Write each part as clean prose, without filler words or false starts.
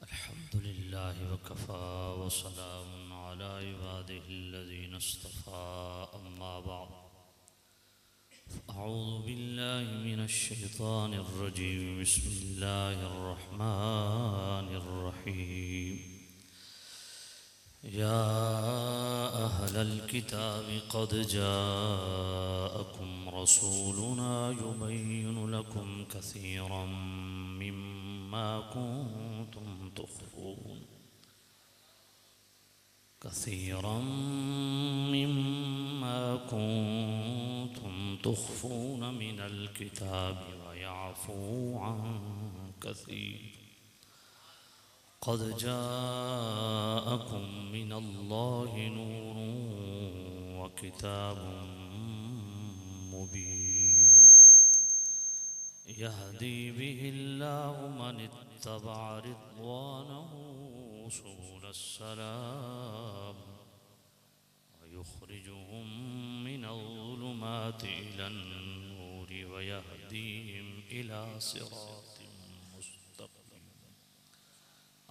अल्हम्दुलिल्लाह वकफ़ा वसलामुन अला इबादिहिल्लज़ीना इस्तफ़ा अम्मा बअद अऊज़ु बिल्लाहि मिनश शैतानिर रजीम बिस्मिल्लाहिर रहमानिर रहीम या अहलल किताबि क़द जाअकुम रसूलुना युबय्यिनु लकुम कसीरम मिम्मा कुन्तुम तुख़फ़ून मिनल किताबि व यअफ़ू अन कसीर क़द जाअकुम मिनल्लाहि नूरुन व किताबुम मुबीन यहदी बिहिल्लाहु मन इत्तबअ रिज़वानहु सुबुलस्सलाम व युख़रिजुहुम मिनज़्ज़ुलुमाति इलन-नूरि व यहदीहिम इला सिरातिम मुस्तक़ीम।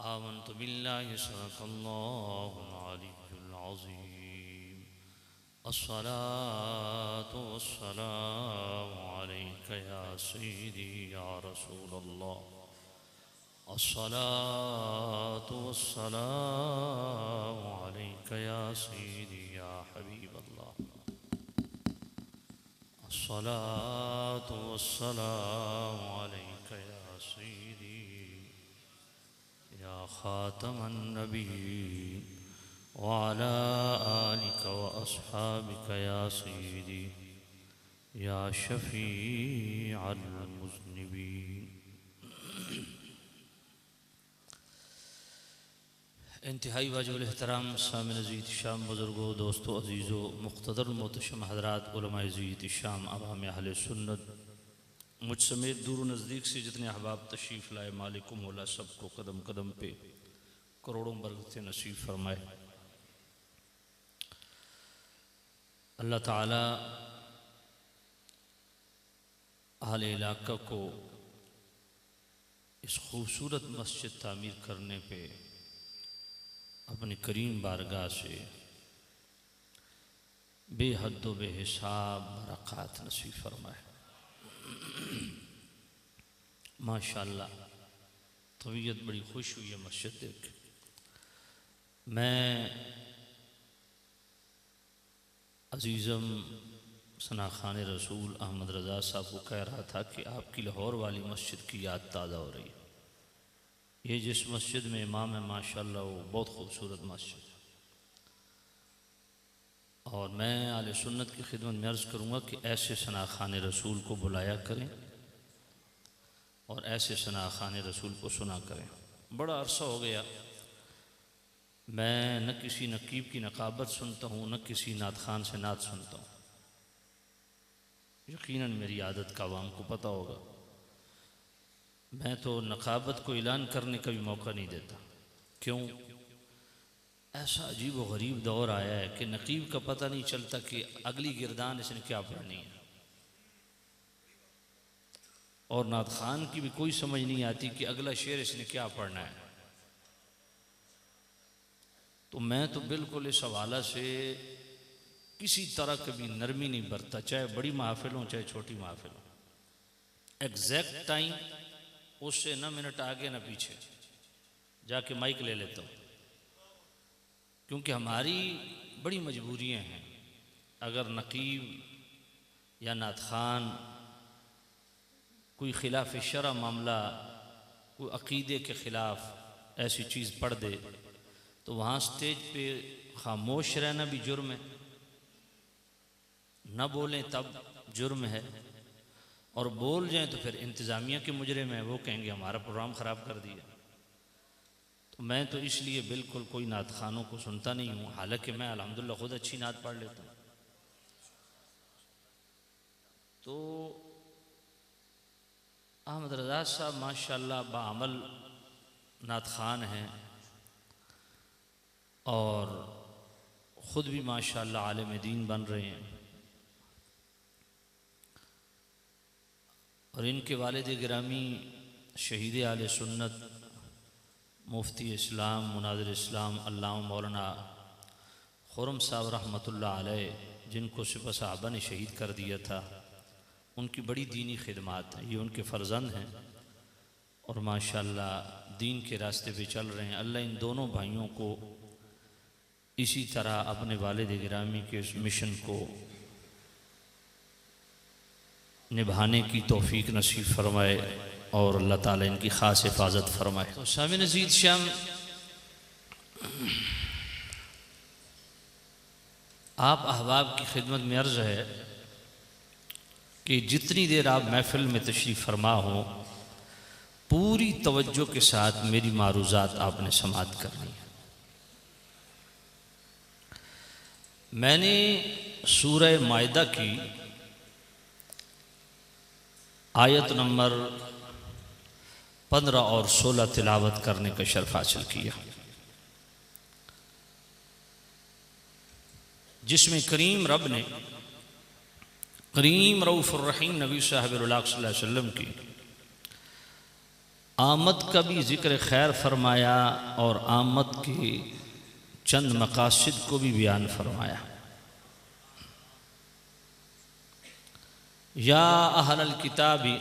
आमन्तु बिल्लाहि सदक़ल्लाहुल अलिय्युल अज़ीम। अस्सलातु वस्सलामु अलैका या सय्यदी या रसूलल्लाह। अस्सलातु वस्सलामु अलैका या सय्यदी या हबीबल्लाह। अस्सलातु वस्सलामु अलैका या सय्यदी या ख़ातमन नबिय्यीन व अला आलिका व अस्हाबिका या सय्यदी या शफ़ीअल मुज़निबीन। इंतहाई वाजिबुल एहतराम सामिन अज़ीज़ शाम बुज़ुर्गों दोस्तों अज़ीज़ों मुक़्तदर मोहतशम हज़रात उलमाए अज़ीज़ शाम अवाम अहले सुन्नत मुझ समेत दूर नज़दीक से जितने अहबाब तशरीफ़ लाए मालिक मौला सबको कदम कदम पे करोड़ों बरकतें नसीब फरमाए। अल्लाह ताला अहले इलाका को इस खूबसूरत मस्जिद तामीर करने पे अपनी करीम बारगाह से बेहद व बेहिसाब बरक़ात नसीब फरमाए। माशाअल्लाह तबीयत बड़ी खुश हुई है मस्जिद देख। मैं अज़ीज़म सना खान रसूल अहमद रज़ा साहब को कह रहा था कि आपकी लाहौर वाली मस्जिद की याद ताज़ा हो रही है। ये जिस मस्जिद में इमाम है माशाअल्लाह वो बहुत खूबसूरत मस्जिद है। और मैं आले सुन्नत की खिदमत में अर्ज़ करूँगा कि ऐसे सना खान रसूल को बुलाया करें और ऐसे सना खान रसूल को सुना करें। बड़ा अरसा हो गया मैं न किसी नकीब की नकाबत सुनता हूँ न किसी नात खान से नात सुनता हूँ। यकीनन मेरी आदत का आवाम को पता होगा। मैं तो नकाबत को ऐलान करने का भी मौका नहीं देता। क्यों? ऐसा अजीब व गरीब दौर आया है कि नकीब का पता नहीं चलता कि अगली गिरदान इसने क्या पढ़नी है, और नात खान की भी कोई समझ नहीं आती कि अगला शेर इसने क्या पढ़ना है। तो मैं तो बिल्कुल इस हवाला से किसी तरह कभी नरमी नहीं बरता, चाहे बड़ी महफिल हो चाहे छोटी महफिल हो। एग्जैक्ट टाइम उससे न मिनट आगे न पीछे जाके माइक ले लेता हूँ, क्योंकि हमारी बड़ी मजबूरियाँ हैं। अगर नकीब या नात खान कोई खिलाफ शरा मामला, कोई अक़ीदे के ख़िलाफ़ ऐसी चीज़ पढ़ दे तो वहाँ स्टेज पे खामोश रहना भी जुर्म है, न बोलें तब जुर्म है, और बोल जाएं तो फिर इंतज़ामिया के मुजरिम हैं, वो कहेंगे हमारा प्रोग्राम ख़राब कर दिया। तो मैं तो इसलिए बिल्कुल कोई नात खानों को सुनता नहीं हूँ। हालांकि मैं अल्हम्दुलिल्लाह ख़ुद अच्छी नात पढ़ लेता हूँ। तो अहमद रज़ा साहब माशाअल्लाह बाअमल नात खान हैं और ख़ुद भी माशाअल्लाह आलिम दीन बन रहे हैं। और इनके वालिद गिरामी शहीद आले सुन्नत मुफ्ती इस्लाम मुनाज़िर इस्लाम अल्लामा मौलाना खुर्रम साहब रहमतुल्लाह अलैह, जिनको सिपह साहबा ने शहीद कर दिया था, उनकी बड़ी दीनी खिदमात है। ये उनके फ़र्जंद हैं और माशाअल्लाह दीन के रास्ते पे चल रहे हैं। अल्लाह इन दोनों भाइयों को इसी तरह अपने वालिद गिरामी के इस मिशन को निभाने की तौफीक नसीब फरमाए और अल्लाह ताला इनकी ख़ास हिफाजत फरमाए। तो सामिन अज़ीज़ शाम, आप अहबाब की खिदमत में अर्ज़ है कि जितनी देर आप महफ़िल में तशरीफ़ फरमा हो, पूरी तवज्जो के साथ मेरी मारूज़ात आपने समाअत करनी है। मैंने सूरह माइदा की आयत नंबर 15 और 16 तिलावत करने का शर्फ हासिल किया, जिसमें करीम रब ने करीम रऊफ़ुर रहीम नबी साहब सल्लल्लाहु अलैहि वसल्लम की आमद का भी ज़िक्र खैर फरमाया और आमद के चंद मकासिद को भी बयान फरमाया। या अहलल किताबी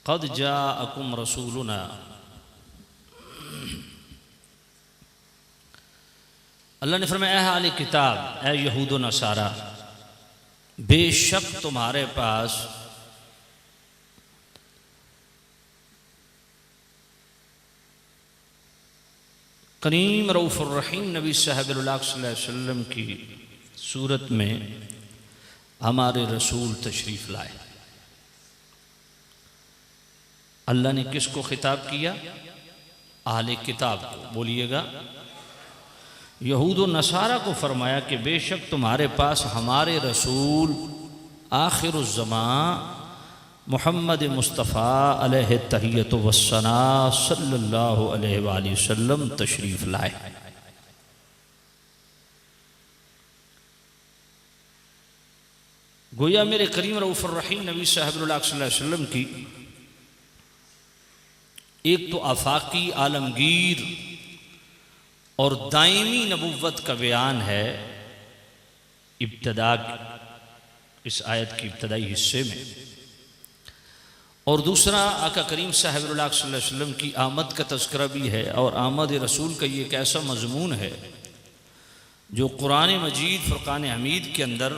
क़द जाअकुम रसूलुना, अल्लाह ने फरमाया अहले किताब, ए यहूद व नसारा, बेशक तुम्हारे पास करीम रऊफ़ुर रहीम नबी साहब सल्लल्लाहु अलैहि वसल्लम की सूरत में हमारे रसूल तशरीफ़ लाए। अल्लाह ने किसको खिताब किया? अहले किताब को। बोलिएगा, यहूद व नसारा को फरमाया कि बेशक तुम्हारे पास हमारे रसूल आखिरुज़्ज़मां मुहम्मद मुस्तफ़ा अलैहि तहियत वस्सना सल्लल्लाहु अलैहि वसल्लम तशरीफ़ लाए। गोया मेरे करीम रऊफ़ुर रहीम नबी साहब सल्लल्लाहु अलैहि वसल्लम की एक तो आफाकी आलमगीर और दायमी नबुव्वत का बयान है इब्तदा, इस आयत की इब्तदाई हिस्से में, और दूसरा आका करीम साहब सल्लल्लाहु अलैहि वसल्लम की आमद का तज़किरा भी है। और आमद रसूल का ये एक ऐसा मज़मून है जो कुरान मजीद फ़ुरक़ान हमीद के अंदर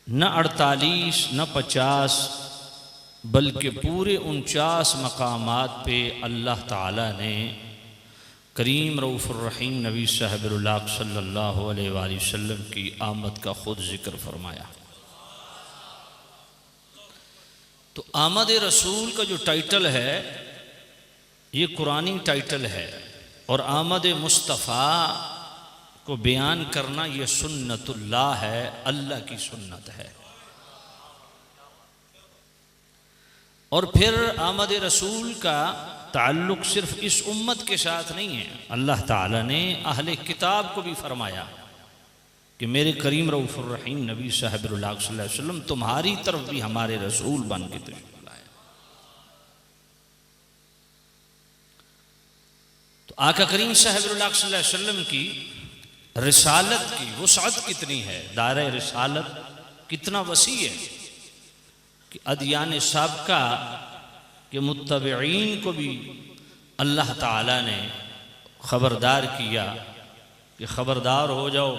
न 48 न 50 बल्कि पूरे 49 मकामात पे अल्लाह ताला ने करीम रऊफ़ुर रहीम नबी साहब सल्लल्लाहु अलैहि वसल्लम की आमद का ख़ुद ज़िक्र फरमाया। तो आमद रसूल का जो टाइटल है ये कुरानी टाइटल है, और आमद मुस्तफ़ा को बयान करना ये सुन्नतुल्लाह है, अल्लाह की सुन्नत है। और फिर आमद रसूल का ताल्लुक़ सिर्फ इस उम्मत के साथ नहीं है, अल्लाह ताला ने अहले किताब को भी फरमाया कि मेरे करीम रऊफ़ुर रहीम नबी साहब सल्लल्लाहु अलैहि वसल्लम तुम्हारी तरफ भी हमारे रसूल बन के तशरीफ़ लाए। तो आका करीम साहब सल्लल्लाहु अलैहि वसल्लम की रिसालत की वुसअत कितनी है, दायरे रिसालत कितना वसी है कि अदियान साबका के मुत्तबईन को भी अल्लाह ताला ने ख़बरदार किया कि ख़बरदार हो जाओ,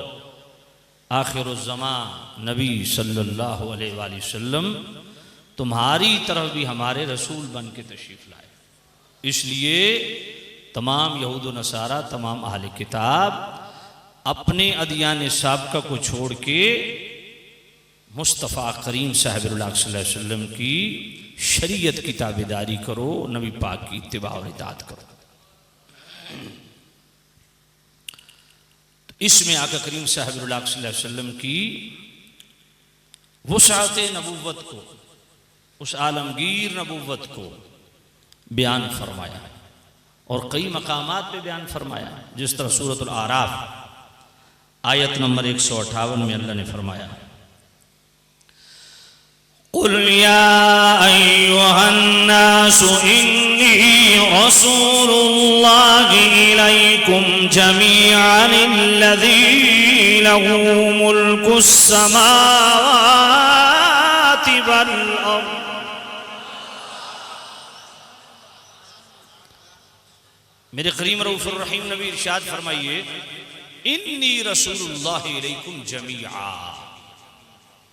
आखिरुज़्ज़मां नबी सल्लल्लाहु अलैहि वसल्लम तुम्हारी तरफ भी हमारे रसूल बन के तशरीफ़ लाए। इसलिए तमाम यहूद व नसारा, तमाम अहले किताब अपने अदियान साबका को छोड़ के मुस्तफ़ा करीम साहब सल्लल्लाहु अलैहि वसल्लम की शरीयत की ताबेदारी करो, नबी पाक की इत्तिबा और इताअत करो। इसमें आका करीम साहब सल्लल्लाहु अलैहि वसल्लम की वुसअत नबुव्वत को, उस आलमगीर नबुव्वत को बयान फरमाया और कई मकामात पे बयान फरमाया। जिस तरह सूरतुल आराफ आयत नंबर 158 में अल्लाह ने फरमाया कुल या अय्युहन्नास इन्नी रसूलुल्लाहि इलैकुम जमीअन अल्लज़ी लहू मुल्कुस समावाति वल अर्द। मेरे करीम रऊफ़ुर रहीम नबी इरशाद फरमाइए, इन्नी रसूलुल्लाहि इलैकुम जमीआ,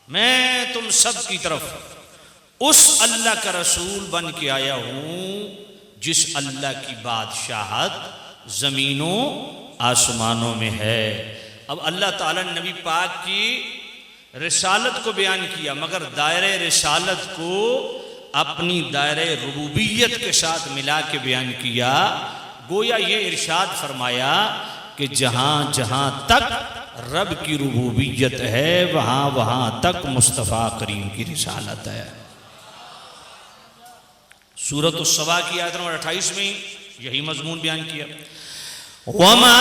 मैं तुम सब की तरफ उस अल्लाह का रसूल बन के आया हूं जिस अल्लाह की बादशाहत जमीनों आसमानों में है। अब अल्लाह ताला ने नबी पाक की रिसालत को बयान किया, मगर दायरे रिसालत को अपनी दायरे रुबूबियत के साथ मिला के बयान किया। गोया ये इरशाद फरमाया कि जहां जहां तक रब की रुबूबियत है वहां वहां तक मुस्तफ़ा करीम की रिसालत है। सूरत उस-सबा की आयत नंबर 28 में यही मजमून बयान किया। वमा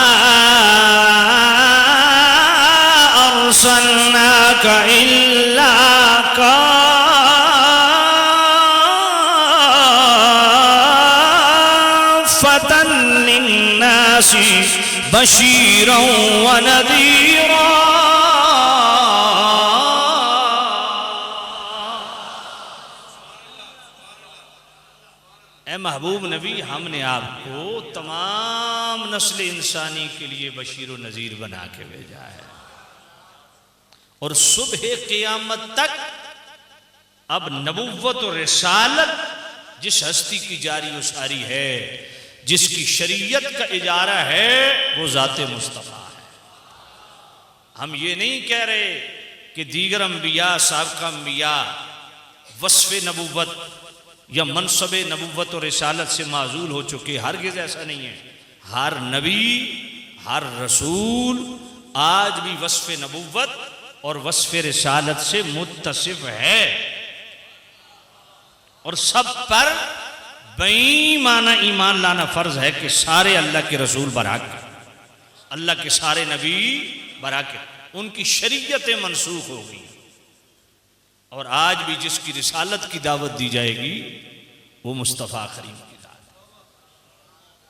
अर्सलनाका इल्ला काफ़्फतन लिन्नासी बशीरन व नज़ीरा। ए महबूब नबी, हमने आपको तमाम नस्ल इंसानी के लिए बशीर व नज़ीर बना के भेजा है, और सुबह क़ियामत तक अब नबुव्वत और रिसालत जिस हस्ती की जारी व सारी है, जिसकी शरीयत का इजारा है, वो ज़ाते मुस्तफ़ा है। हम ये नहीं कह रहे कि दीगर अंबिया साबिक़ा अंबिया वस्फ़ नबुव्वत या मनसब नबुव्वत और रिसालत से माजूल हो चुके, हरगिज़ ऐसा नहीं है। हर नबी हर रसूल आज भी वस्फ़ नबुव्वत और वस्फ़ रिसालत से मुत्तसिफ है, और सब पर बेईमाना ईमान लाना फर्ज है कि सारे अल्लाह के रसूल बराक, अल्लाह के सारे नबी बराक, उनकी शरीयतें मनसूख होगी, और आज भी जिसकी रिसालत की दावत दी जाएगी वो मुस्तफ़ा करीम की दावत।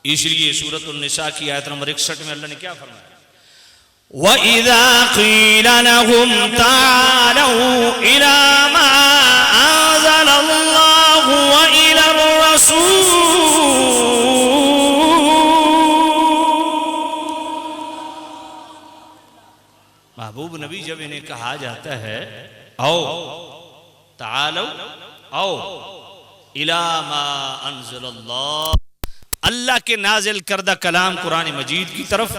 इसलिए सूरत उन-निसा की आयत नंबर 61 में अल्लाह ने क्या फरमाया, वइज़ा क़ील लहुम तालू इला मा अंज़लल्लाहु व इलर रसूल। महबूब नबी, जब इन्हें कहा जाता है आओ तालो आओ इला मा अंज़लल्लाह, अल्लाह के नाजिल करदा कलाम कुरान मजीद की तरफ,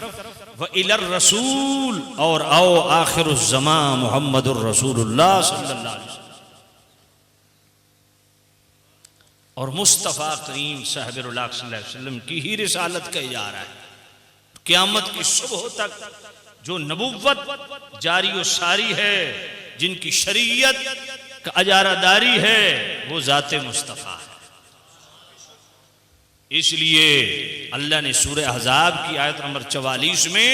व इलर रसूल, और आओ आखिरुज़ ज़मां मुहम्मदुर रसूलुल्लाह सल्लल्लाहु अलैहि वसल्लम, और मुस्तफ़ा करीम साहिब-ए-रुलाक सल्लल्लाहु अलैहि वसल्लम की ही रिसालत का इजारा है। क़यामत की सुबह तक जो नबुव्वत जारी व सारी है, जिनकी शरीयत का अजारादारी है, वो ज़ाते मुस्तफ़ा है। इसलिए अल्लाह ने सूरह अहज़ाब की आयत नंबर 44 में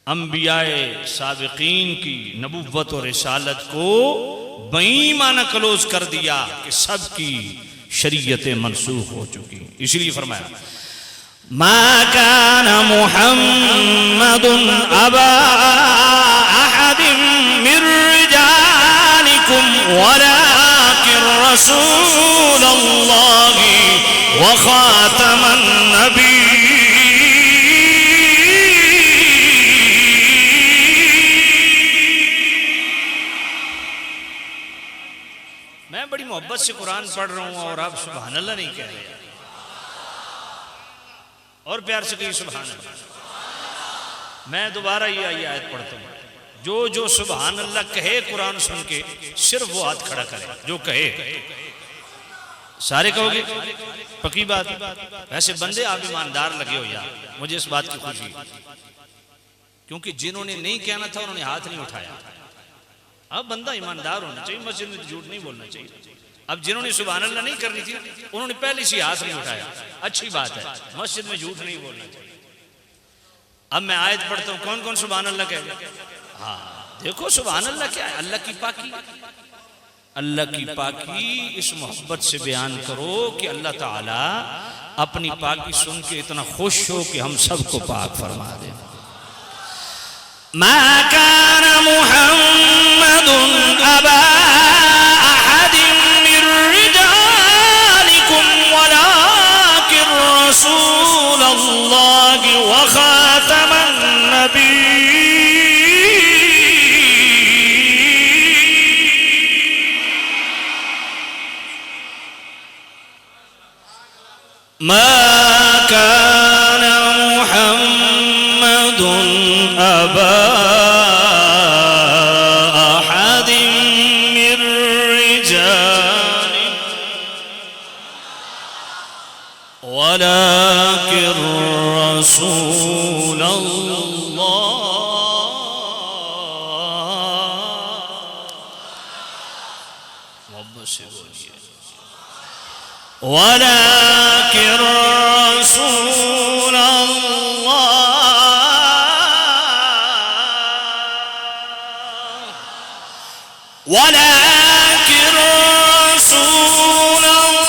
अंबियाए साबिक़ीन की नबुव्वत और रिसालत को बेईमाना क्लोज कर दिया कि सबकी शरीयतें मनसूख हो चुकी। इसलिए फरमाया, मा काना मुहम्मदुन अबा अहदिम मिर रिजालिकुम वलाकिन रसूलल्लाहि व खातमन नबी। मैं बड़ी मोहब्बत से कुरान पढ़ रहा हूं और आप सुभान अल्लाह नहीं कह रहे, और प्यार से कहिए सुभान अल्लाह। मैं दोबारा ये आयत पढ़ता हूं, जो जो सुभान अल्लाह कहे कुरान सुन के सिर्फ वो हाथ खड़ा करे जो कहे। सारे कहोगे? पक्की बात। वैसे बंदे आप ईमानदार लगे हो यार, मुझे इस बात की खुशी, क्योंकि जिन्होंने नहीं कहना था उन्होंने हाथ नहीं उठाया। अब बंदा ईमानदार होना चाहिए, मस्जिद में झूठ नहीं बोलना चाहिए। अब जिन्होंने सुभान अल्लाह नहीं करनी थी उन्होंने पहले से हाथ नहीं उठाया, अच्छी बात है, मस्जिद में झूठ नहीं बोलना चाहिए। अब मैं आयत पढ़ता हूँ, कौन कौन सुभान अल्लाह कहे? हाँ देखो सुभान अल्लाह क्या है, अल्लाह की पाकी, अल्लाह की पाकी इस मोहब्बत से बयान करो कि अल्लाह ताला अपनी पाकी सुन के इतना खुश हो कि हम सबको पाक फरमा दे। मा काना मुहम्मदुन अबा अहदिन मिन रिजालिकुम वलाकिन रसूलल्लाहि व खातमन नबी। मा काना मुहम्मदुन अबा अहदिन मिन रिजालिकुम वलाकिन रसूलल्लाह मोहब्बत से बोलिए वलाकिन रसूलल्लाह वलाकिन रसूलल्लाह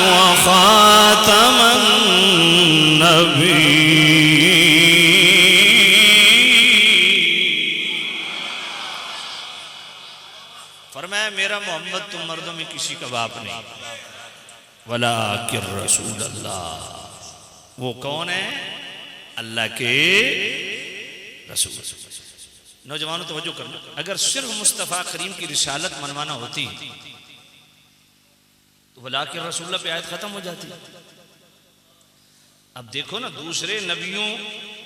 व खातमन नबी। फरमाया मेरा मोहम्मद तुम मर्दों में किसी का बाप नहीं, वलाकिन रसूल अल्लाह, वो कौन है? अल्लाह के रसूल। नौजवानों तवज्जो करना, अगर सिर्फ मुस्तफ़ा करीम की रिसालत मनवाना होती तो वलाकिन रसूल पे आयत खत्म हो जाती। अब देखो ना, दूसरे नबियों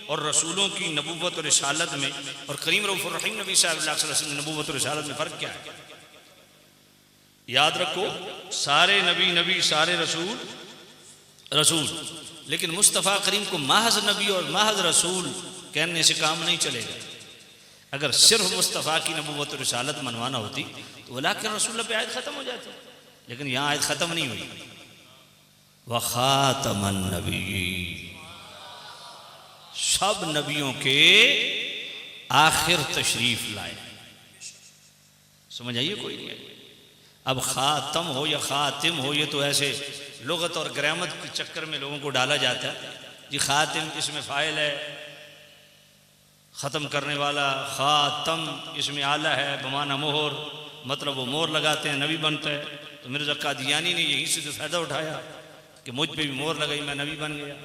और रसूलों की नबूवत और रिसालत में और करीम रऊफ़ुर रहीम नबी सल्लल्लाहु अलैहि वसल्लम की नबूवत और रिसालत में फ़र्क क्या है? याद रखो, सारे नबी नबी, सारे रसूल रसूल, लेकिन मुस्तफ़ा करीम को महज नबी और महज रसूल कहने से काम नहीं चलेगा। अगर सिर्फ मुस्तफ़ा की नबूवत और रिसालत मनवाना होती तो वलाकिन रसूल पे आयत ख़त्म हो जाती, लेकिन यहाँ आयत ख़त्म नहीं हुई। व खातमन नबी, सब नबियों के आखिर तशरीफ लाए। समझ आइए? कोई नहीं है। अब खातम हो या खातिम हो, ये तो ऐसे लुगत और ग्रामर के चक्कर में लोगों को डाला जाता है जी। खातिम इसमें फ़ाइल है, ख़त्म करने वाला। खातम इसमें आला है, बमाना मोहर, मतलब वो मोहर लगाते हैं, नबी बनता है। तो मिर्ज़ा कादियानी ने यहीं से तो फ़ायदा उठाया कि मुझ पे भी मोहर लगाई, मैं नबी बन गया।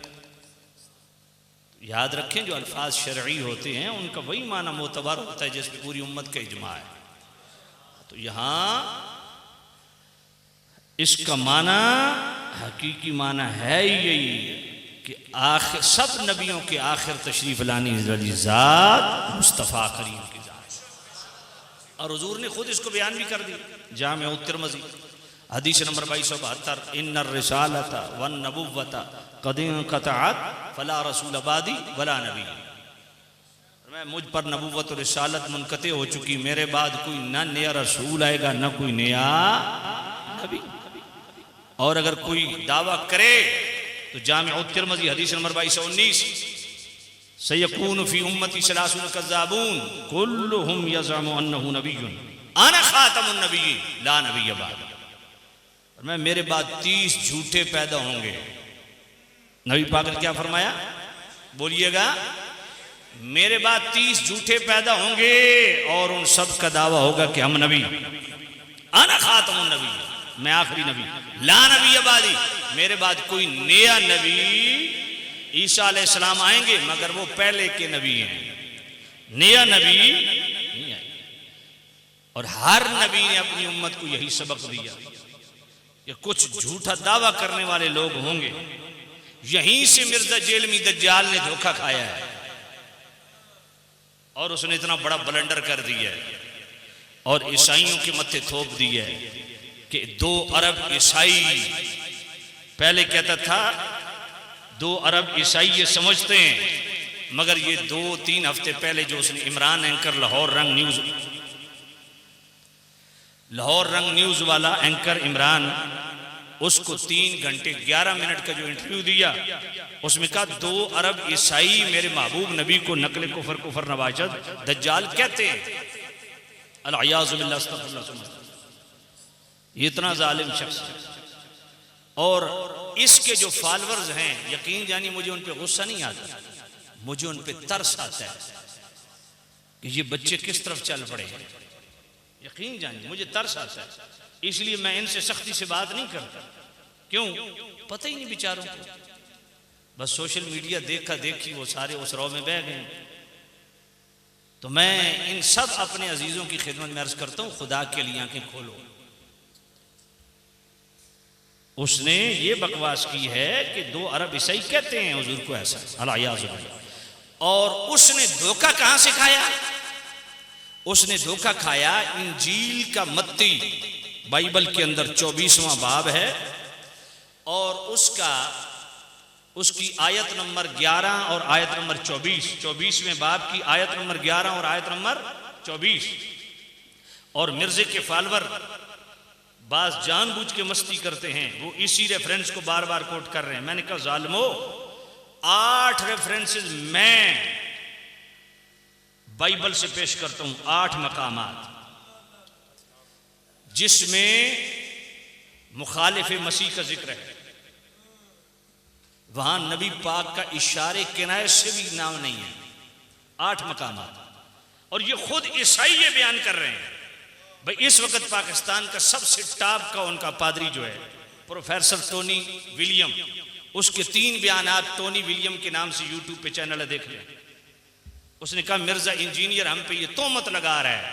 याद रखें, जो अल्फाज शरई होते हैं उनका वही माना मोतबर होता है जिस पर पूरी उम्मत का इजमा है। तो यहाँ इसका माना, हकीकी माना है यही कि आखिर सब नबियों के आखिर तशरीफ लाने वाली ज़ात मुस्तफ़ा करीम की ज़ात। और हुजूर ने खुद इसको बयान भी कर दी जामे तिरमिज़ी हदीस नंबर 2272, इन्नर रिसालता वन नबुव्वता क़द इंक़तअत फला रसूल बादी वला नबी। मैं मुझ पर नबुव्वत और रिसालत मुनक़ते हो चुकी, मेरे बाद कोई ना नया रसूल आएगा ना कोई नया नबी। और अगर कोई दावा करे तो जामे तिरमिज़ी हदीस नंबर 2219, सयकून फी उम्मती सलासून कज़्ज़ाबून कुल्लुहुम यज़अमु अन्नहु नबिय्युन अना खातमुन नबिय्यीन ला नबिय्य बाद। मैं मेरे बाद 30 झूठे पैदा होंगे। नबी पाक ने क्या फरमाया? बोलिएगा, मेरे बाद 30 झूठे पैदा होंगे और उन सब का दावा होगा कि हम नबी, अना खातमुन नबी, मैं आखिरी नबी, ला नबी अबादी, मेरे बाद कोई नया नबी ईसा अलैहिस्सलाम आएंगे मगर वो पहले के नबी हैं, नया नबी नहीं आए। और हर नबी ने अपनी उम्मत को यही सबक दिया कि कुछ झूठा दावा करने वाले लोग होंगे। यहीं से मिर्जा जेलमी दज्जाल ने धोखा खाया है और उसने इतना बड़ा ब्लंडर कर दिया है और ईसाइयों के मत्थे थोप दिया है कि 2 अरब ईसाई, पहले कहता था 2 अरब ईसाई ये समझते हैं, मगर ये 2-3 हफ्ते पहले जो उसने इमरान एंकर लाहौर रंग न्यूज़ वाला एंकर इमरान उसको 3 घंटे 11 मिनट का जो इंटरव्यू दिया उसमें कहा 2 अरब ईसाई मेरे महबूब नबी को नकल कुफर कुफर नवाजद दज्जाल कहते हैं। अल-अयाज़ु बिल्लाह, अस्तग़फिरुल्लाह। इतना जालिम शख्स है। और इसके जो फॉलोअर्स हैं, यकीन जानिए मुझे उन पर गुस्सा नहीं आता, मुझे उन पर तरस आता है कि ये बच्चे किस तरफ चल पड़े हैं। यकीन जानिए मुझे तरस आता है, इसलिए मैं इनसे सख्ती से बात नहीं करता। क्यों? पता ही नहीं बेचारों को, बस सोशल मीडिया देखा देखी वो सारे उस रौ में बह गए। तो मैं इन सब अपने अजीजों की खिदमत में अर्ज करता हूं, खुदा के लिए आंखें खोलो। उसने ये बकवास की है कि 2 अरब ईसाई कहते हैं हुजूर को ऐसा, अल-अयाज़ु बिल्लाह। और उसने धोखा कहां से खाया? उसने धोखा खाया इंजील का मत्ती बाइबल के अंदर 24वां बाब है और उसकी आयत नंबर 11 और आयत नंबर 24वें बाब की आयत नंबर 11 और आयत नंबर 24। और मिर्जे के फॉलोअर बाज जानबूझ के मस्ती करते हैं, वो इसी रेफरेंस को बार बार कोट कर रहे हैं। मैंने कहा जालिमो, 8 रेफरेंसेस मैं बाइबल से पेश करता हूं, 8 मकामात जिसमें मुखालिफ मसीह का जिक्र है। वहां नबी पाक का इशारे किनारे से भी नाम नहीं है। 8 मकामात। और ये खुद ईसाई ये बयान कर रहे हैं। भाई इस वक्त पाकिस्तान का सबसे टॉप का उनका पादरी जो है प्रोफेसर टोनी विलियम, उसके 3 बयानात टोनी विलियम के नाम से यूट्यूब पे चैनल है, देख लें। उसने कहा मिर्जा इंजीनियर हम पे ये तोहमत लगा रहा है।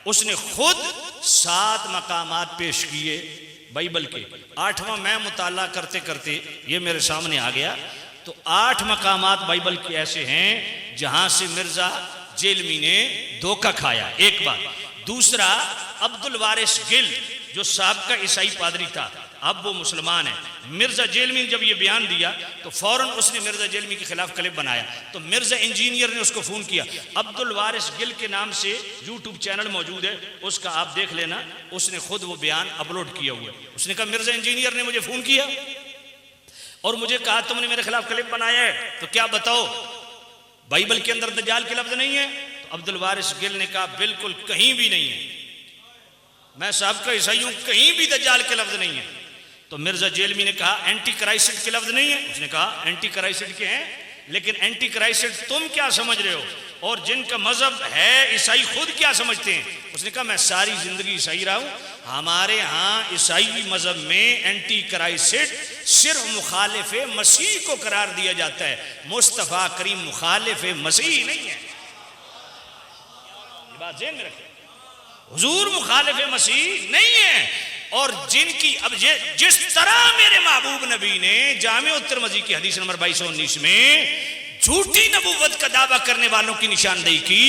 उसने खुद 7 मकामात पेश किए बाइबल के। 8वां मैं मुताला करते करते ये मेरे सामने आ गया। तो 8 मकामात बाइबल के ऐसे हैं जहां से मिर्जा जेलमी ने धोखा खाया, एक बात। दूसरा, अब्दुल वारिस गिल जो साहब का ईसाई पादरी था, अब वो मुसलमान है। मिर्जा जेलमी ने जब ये बयान दिया तो फौरन उसने मिर्जा जेलमी के खिलाफ क्लिप बनाया। तो मिर्जा इंजीनियर ने उसको फोन किया। अब्दुल वारिस गिल के नाम से यूट्यूब चैनल मौजूद है, उसका आप देख लेना। उसने खुद वो बयान अपलोड किया हुआ है। उसने कहा मिर्जा इंजीनियर ने मुझे फोन किया और मुझे कहा तुमने मेरे खिलाफ क्लिप बनाया है, तो क्या बताओ बाइबल के अंदर दज्जाल के लफ्ज नहीं है? तो अब्दुल वारिस गिल ने कहा बिल्कुल कहीं भी नहीं है, मैं साहब का ईसाई हूं, कहीं भी दज्जाल के लफ्ज नहीं है। तो मिर्जा जेलमी ने कहा एंटी क्राइस्ट के लफ्ज नहीं है? उसने कहा एंटी क्राइस्ट के हैं, लेकिन एंटी क्राइस्ट तुम क्या समझ रहे हो और जिनका मजहब है ईसाई खुद क्या समझते हैं? उसने कहा मैं सारी जिंदगी ईसाई रहा हूं, हमारे यहाँ ईसाई मजहब में एंटी क्राइस्ट सिर्फ मुखालिफ मसीह को करार दिया जाता है, मुस्तफा करीम मुखालिफ मसीह नहीं है। ये बात ज़हन में रखें, हुजूर मुखालिफ मसीह नहीं है। और जिनकी अब जिस तरह मेरे महबूब नबी ने जामे तिरमिज़ी की हदीस नंबर 2219 में झूठी नबूवत का दावा करने वालों की निशानदेही की,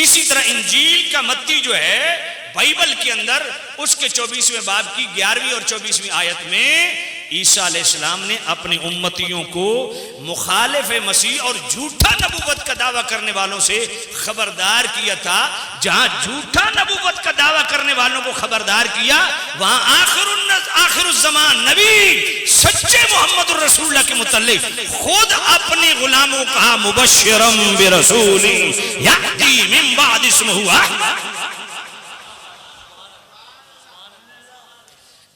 इसी तरह इंजील का मत्ती जो है बाइबल के अंदर उसके 24वें बाब की 11वीं और 24वीं आयत में ईसा अलैहिस्सलाम ने अपने उम्मतियों को मुखालिफ मसीह और झूठा नबूवत का दावा करने वालों से खबरदार किया था। जहां झूठा नबूवत का दावा करने वालों को खबरदार किया, वहां आखिरुज़्ज़मान नबी सच्चे मोहम्मद रसूलुल्लाह के मुतल्लिक खुद अपने गुलामों को कहा मुबश्शिरम बिरसूलिन याती मिन बाद इस्मुहु अहमद।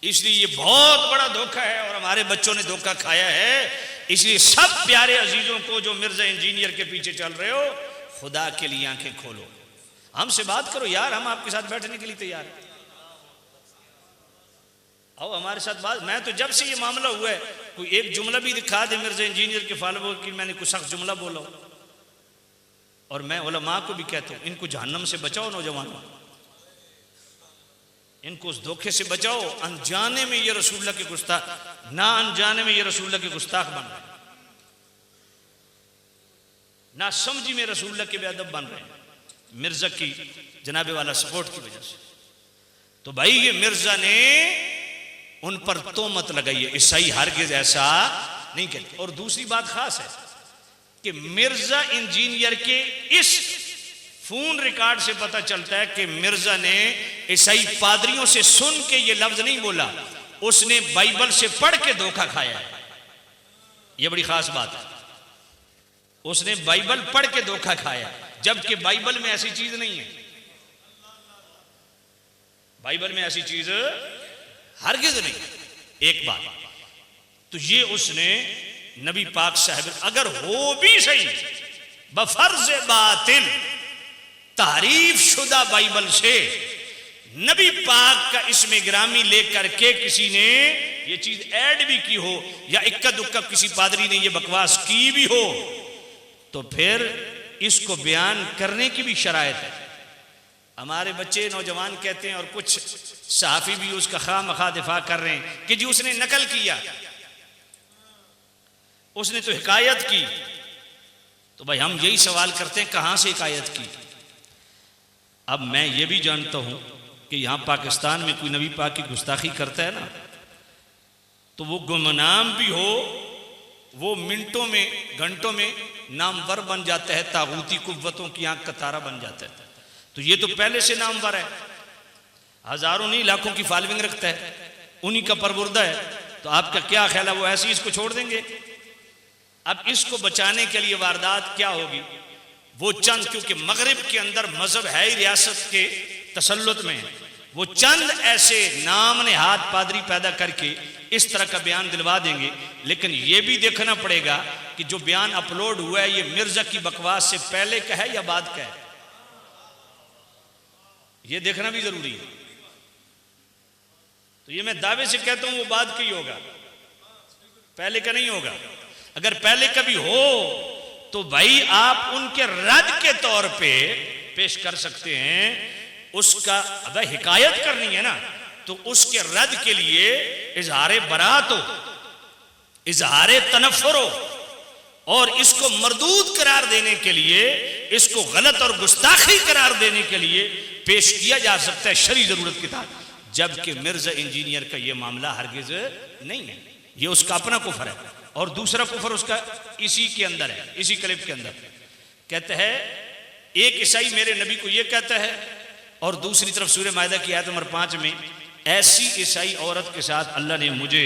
इसलिए ये बहुत बड़ा धोखा है और हमारे बच्चों ने धोखा खाया है। इसलिए सब प्यारे अजीजों को जो मिर्जा इंजीनियर के पीछे चल रहे हो, खुदा के लिए आंखें खोलो, हमसे बात करो यार, हम आपके साथ बैठने के लिए तैयार हैं। आओ हमारे साथ बात। मैं तो जब से ये मामला हुआ है कोई एक जुमला भी दिखा दे मिर्जा इंजीनियर के फॉलोअर की मैंने कुछ सख्त जुमला बोला। और मैं उलमा को भी कहता हूं इनको जहन्नम से बचाओ, नौजवानों इनको उस धोखे से बचाओ। अनजाने में ये रसूलुल्लाह के गुस्ताख, ना अनजाने में ये रसूलुल्लाह के गुस्ताख बन रहे हैं, ना समझी में रसूलुल्लाह के बेअदब बन रहे हैं मिर्जा की जनाबे वाला सपोर्ट की वजह से। तो भाई ये मिर्जा ने उन पर तोहमत लगाई है, ईसाई हरगिज़ ऐसा नहीं कहते। और दूसरी बात खास है कि मिर्जा इंजीनियर के इस फोन रिकॉर्ड से पता चलता है कि मिर्जा ने ईसाई पादरियों से सुन के ये लफ्ज नहीं बोला, उसने बाइबल से पढ़ के धोखा खाया है। यह बड़ी खास बात है, उसने बाइबल पढ़ के धोखा खाया, जबकि बाइबल में ऐसी चीज नहीं है। बाइबल में ऐसी चीज हरगिज नहीं। एक बात तो ये उसने नबी पाक साहब, अगर हो भी सही बफर्ज बातिल तारीफ शुदा बाइबल से नबी पाक का इसमें ग्रामी लेकर के किसी ने ये चीज ऐड भी की हो, या इक्का दुक्का किसी पादरी ने ये बकवास की भी हो, तो फिर इसको बयान करने की भी शरायत है। हमारे बच्चे नौजवान कहते हैं, और कुछ सहाफी भी उसका खामखा दिफा कर रहे हैं कि जी उसने नकल किया, उसने तो हिकायत की। तो भाई हम यही सवाल करते हैं, कहां से हिकायत की? अब मैं ये भी जानता हूं कि यहां पाकिस्तान में कोई नबी पाक की गुस्ताखी करता है ना, तो वो गुमनाम भी हो, वो मिनटों में घंटों में नामवर बन जाता है, तागूती कुव्वतों की आंख का तारा बन जाता है। तो ये तो पहले से नामवर है, हजारों नहीं लाखों की फॉलोइंग रखता है, उन्हीं का परवुर्दा है। तो आपका क्या ख्याल है, वो ऐसे ही इसको छोड़ देंगे? अब इसको बचाने के लिए वारदात क्या होगी? वो चंद, क्योंकि मगरिब के अंदर मजहब है ही रियासत के तसल्लुत में, वो चंद ऐसे नाम ने हाथ पादरी पैदा करके इस तरह का बयान दिलवा देंगे। लेकिन ये भी देखना पड़ेगा कि जो बयान अपलोड हुआ है ये मिर्जा की बकवास से पहले का है या बाद का है, ये देखना भी जरूरी है। तो ये मैं दावे से कहता हूं वो बाद का ही होगा, पहले का नहीं होगा। अगर पहले का भी हो तो भाई आप उनके रद्द के तौर पे पेश कर सकते हैं उसका। अब हिकायत करनी है ना, तो उसके रद्द के लिए इजहार बरात हो, इजहार तनफ्फुर हो, और इसको मरदूद करार देने के लिए, इसको गलत और गुस्ताखी करार देने के लिए पेश किया जा सकता है शरई जरूरत के तहत। जबकि मिर्जा इंजीनियर का यह मामला हरगिज नहीं है, यह उसका अपना कुफर है। और दूसरा कुफर उसका इसी के अंदर है, इसी क्लिप के अंदर कहते हैं, एक ईसाई मेरे नबी को यह कहता है, और दूसरी तरफ सूरह मायदा की आयत नंबर 5 में ऐसी ईसाई औरत के साथ अल्लाह ने मुझे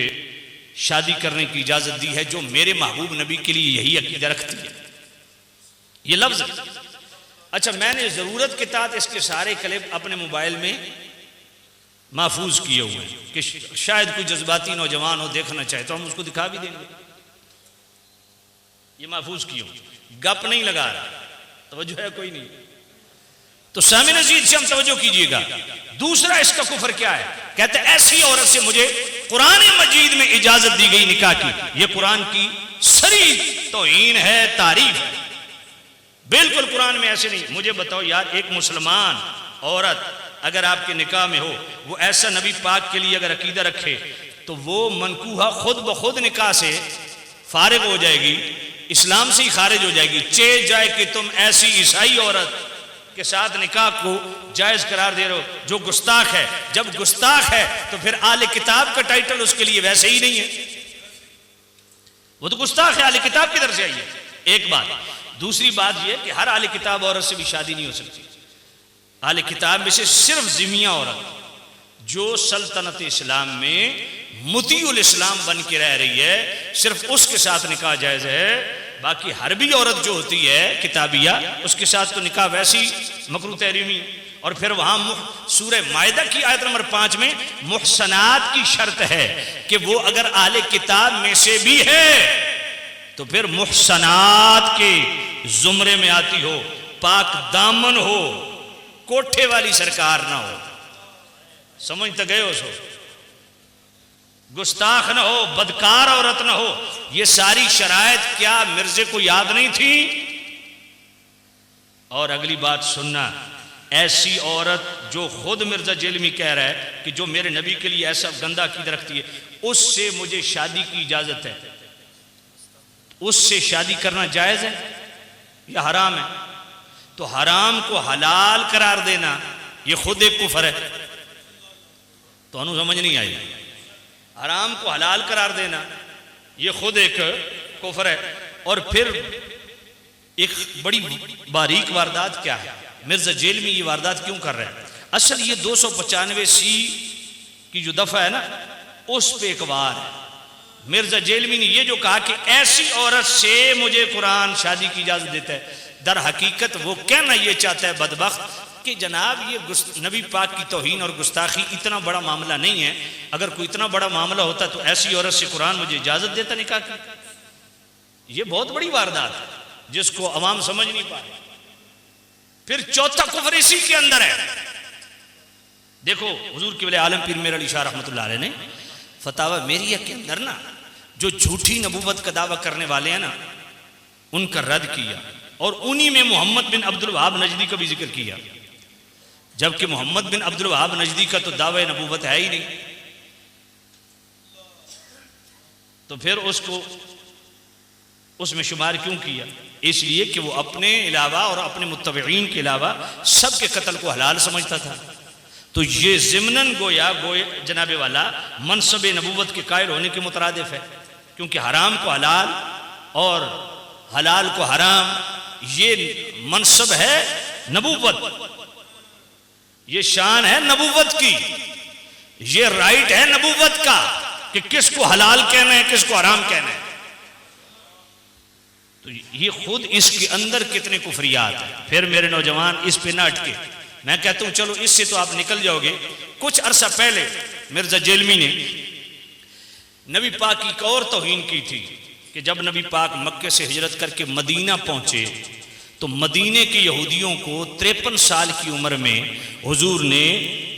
शादी करने की इजाजत दी है जो मेरे महबूब नबी के लिए यही अकीदा रखती है। ये लफ्ज, अच्छा मैंने जरूरत के तहत इसके सारे क्लिप अपने मोबाइल में महफूज किए हुए हैं कि शायद कोई जज्बाती नौजवान हो देखना चाहे तो हम उसको दिखा भी देंगे। ये महफूज किए हुए, गप नहीं लगा रहा, तवज्जो है कोई नहीं, तो सामी नजीर से हम तवज्जो कीजिएगा। दूसरा इसका कुफर क्या है? कहते हैं ऐसी औरत से मुझे कुरान मजीद में इजाजत दी गई निकाह की। यह कुरान की सरी तौहीन है, तारीफ है। बिल्कुल कुरान में ऐसे नहीं। मुझे बताओ यार, एक मुसलमान औरत अगर आपके निकाह में हो, वो ऐसा नबी पाक के लिए अगर अकीदा रखे तो वो मनकूहा खुद ब खुद निकाह से फारिग हो जाएगी, इस्लाम से ही खारिज हो जाएगी। चे जाए कि तुम ऐसी ईसाई औरत के साथ निकाह को जायज करार दे रहे हो जो गुस्ताख है। जब गुस्ताख है तो फिर आले किताब का टाइटल उसके लिए वैसे ही नहीं है, वो तो गुस्ताख है, आले किताब किधर से आई है? एक बात। दूसरी बात यह कि हर आले किताब औरत से भी शादी नहीं हो सकती। आले किताब में से सिर्फ जिमिया औरत जो सल्तनत इस्लाम में मुतीउल इस्लाम बन के रह रही है, सिर्फ उसके साथ निकाह जायज है। बाकी हरबी औरत जो होती है किताबिया, उसके साथ तो निकाह वैसी मकरूह तहरीमी। और फिर वहां सूरह मायदा की आयत नंबर 5 में मुहसनात की शर्त है कि वो अगर आले किताब में से भी है तो फिर मुहसनात के जुमरे में आती हो, पाक दामन हो, कोठे वाली सरकार ना हो। समझ तो गए हो? सो गुस्ताख ना हो, बदकार औरत ना हो। ये सारी शरायत क्या मिर्जे को याद नहीं थी? और अगली बात सुनना, ऐसी औरत जो खुद मिर्जा जेलमी कह रहा है कि जो मेरे नबी के लिए ऐसा गंदा अकीदा रखती है, उससे मुझे शादी की इजाजत है, उससे शादी करना जायज है या हराम है? तो हराम को हलाल करार देना यह खुद एक कुफर है। तो अनु समझ नहीं आई? हराम को हलाल करार देना यह खुद एक कुफर है। और फिर एक बड़ी बारीक वारदात क्या है, मिर्जा जेल में ये वारदात क्यों कर रहे हैं? असल ये 295C की जो दफा है ना, उस पे एक वार है। मिर्जा जेलमी ने ये जो कहा कि ऐसी औरत से मुझे कुरान शादी की इजाजत देता है, दर हकीकत वो कहना ये चाहता है बदबख्त कि जनाब ये नबी पाक की तौहीन और गुस्ताखी इतना बड़ा मामला नहीं है। अगर कोई इतना बड़ा मामला होता तो ऐसी औरत से कुरान मुझे इजाजत देता निकाह की। ये बहुत बड़ी वारदात है जिसको अवाम समझ नहीं पाए। फिर चौथा कुफ्र इसी के अंदर है। देखो हुजूर क़िबला आलम पीर मेर अली शाह रहमतुल्लाह अलैह ने फतावा मेरिया के अंदर ना जो झूठी नबूवत का दावा करने वाले हैं ना उनका रद्द किया, और उन्हीं में मोहम्मद बिन अब्दुल वहाब नजदी का भी जिक्र किया, जबकि मोहम्मद बिन अब्दुल वहाब नजदी का तो दावा नबूवत है ही नहीं। तो फिर उसको उसमें शुमार क्यों किया? इसलिए कि वो अपने अलावा और अपने मुत्तबईन के अलावा सबके कत्ल को हलाल समझता था। तो ये ज़िम्नन गोया जनाबे वाला मनसब नबूवत के कायल होने के मुतरादिफ है, क्योंकि हराम को हलाल और हलाल को हराम ये मनसब है नबूवत, ये शान है नबूवत की, ये राइट है नबूवत का कि किसको हलाल कहना है किसको हराम कहना है। तो ये खुद इसके अंदर कितने कुफरियात है। फिर मेरे नौजवान इस पे ना अटके, मैं कहता हूं चलो इससे तो आप निकल जाओगे। कुछ अरसा पहले मिर्जा जेलमी ने नबी पाक की एक और तौहीन की थी कि जब नबी पाक मक्के से हिजरत करके मदीना पहुंचे तो मदीने के यहूदियों को 53 साल की उम्र में हुजूर ने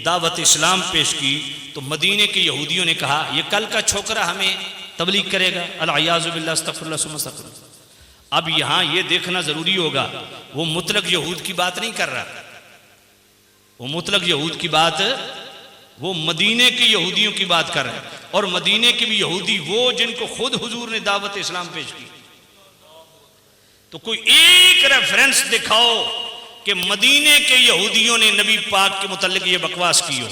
दावत इस्लाम पेश की। तो मदीने के यहूदियों ने कहा यह कल का छोकरा हमें तबलीग करेगा, अल-अयाज़ु बिल्लाह अस्तग़फिरुल्लाह सुम्मा अस्तग़फिरुल्लाह। अब यहां यह देखना जरूरी होगा, वो मुतलक यहूद की बात नहीं कर रहा, वो मुतलक यहूद की बात, वो मदीने के यहूदियों की बात कर रहे हैं। और मदीने के भी यहूदी वो जिनको खुद हुजूर ने दावत इस्लाम पेश की। तो कोई एक रेफरेंस दिखाओ कि मदीने के यहूदियों ने नबी पाक के मुतल्लिक ये बकवास की हो।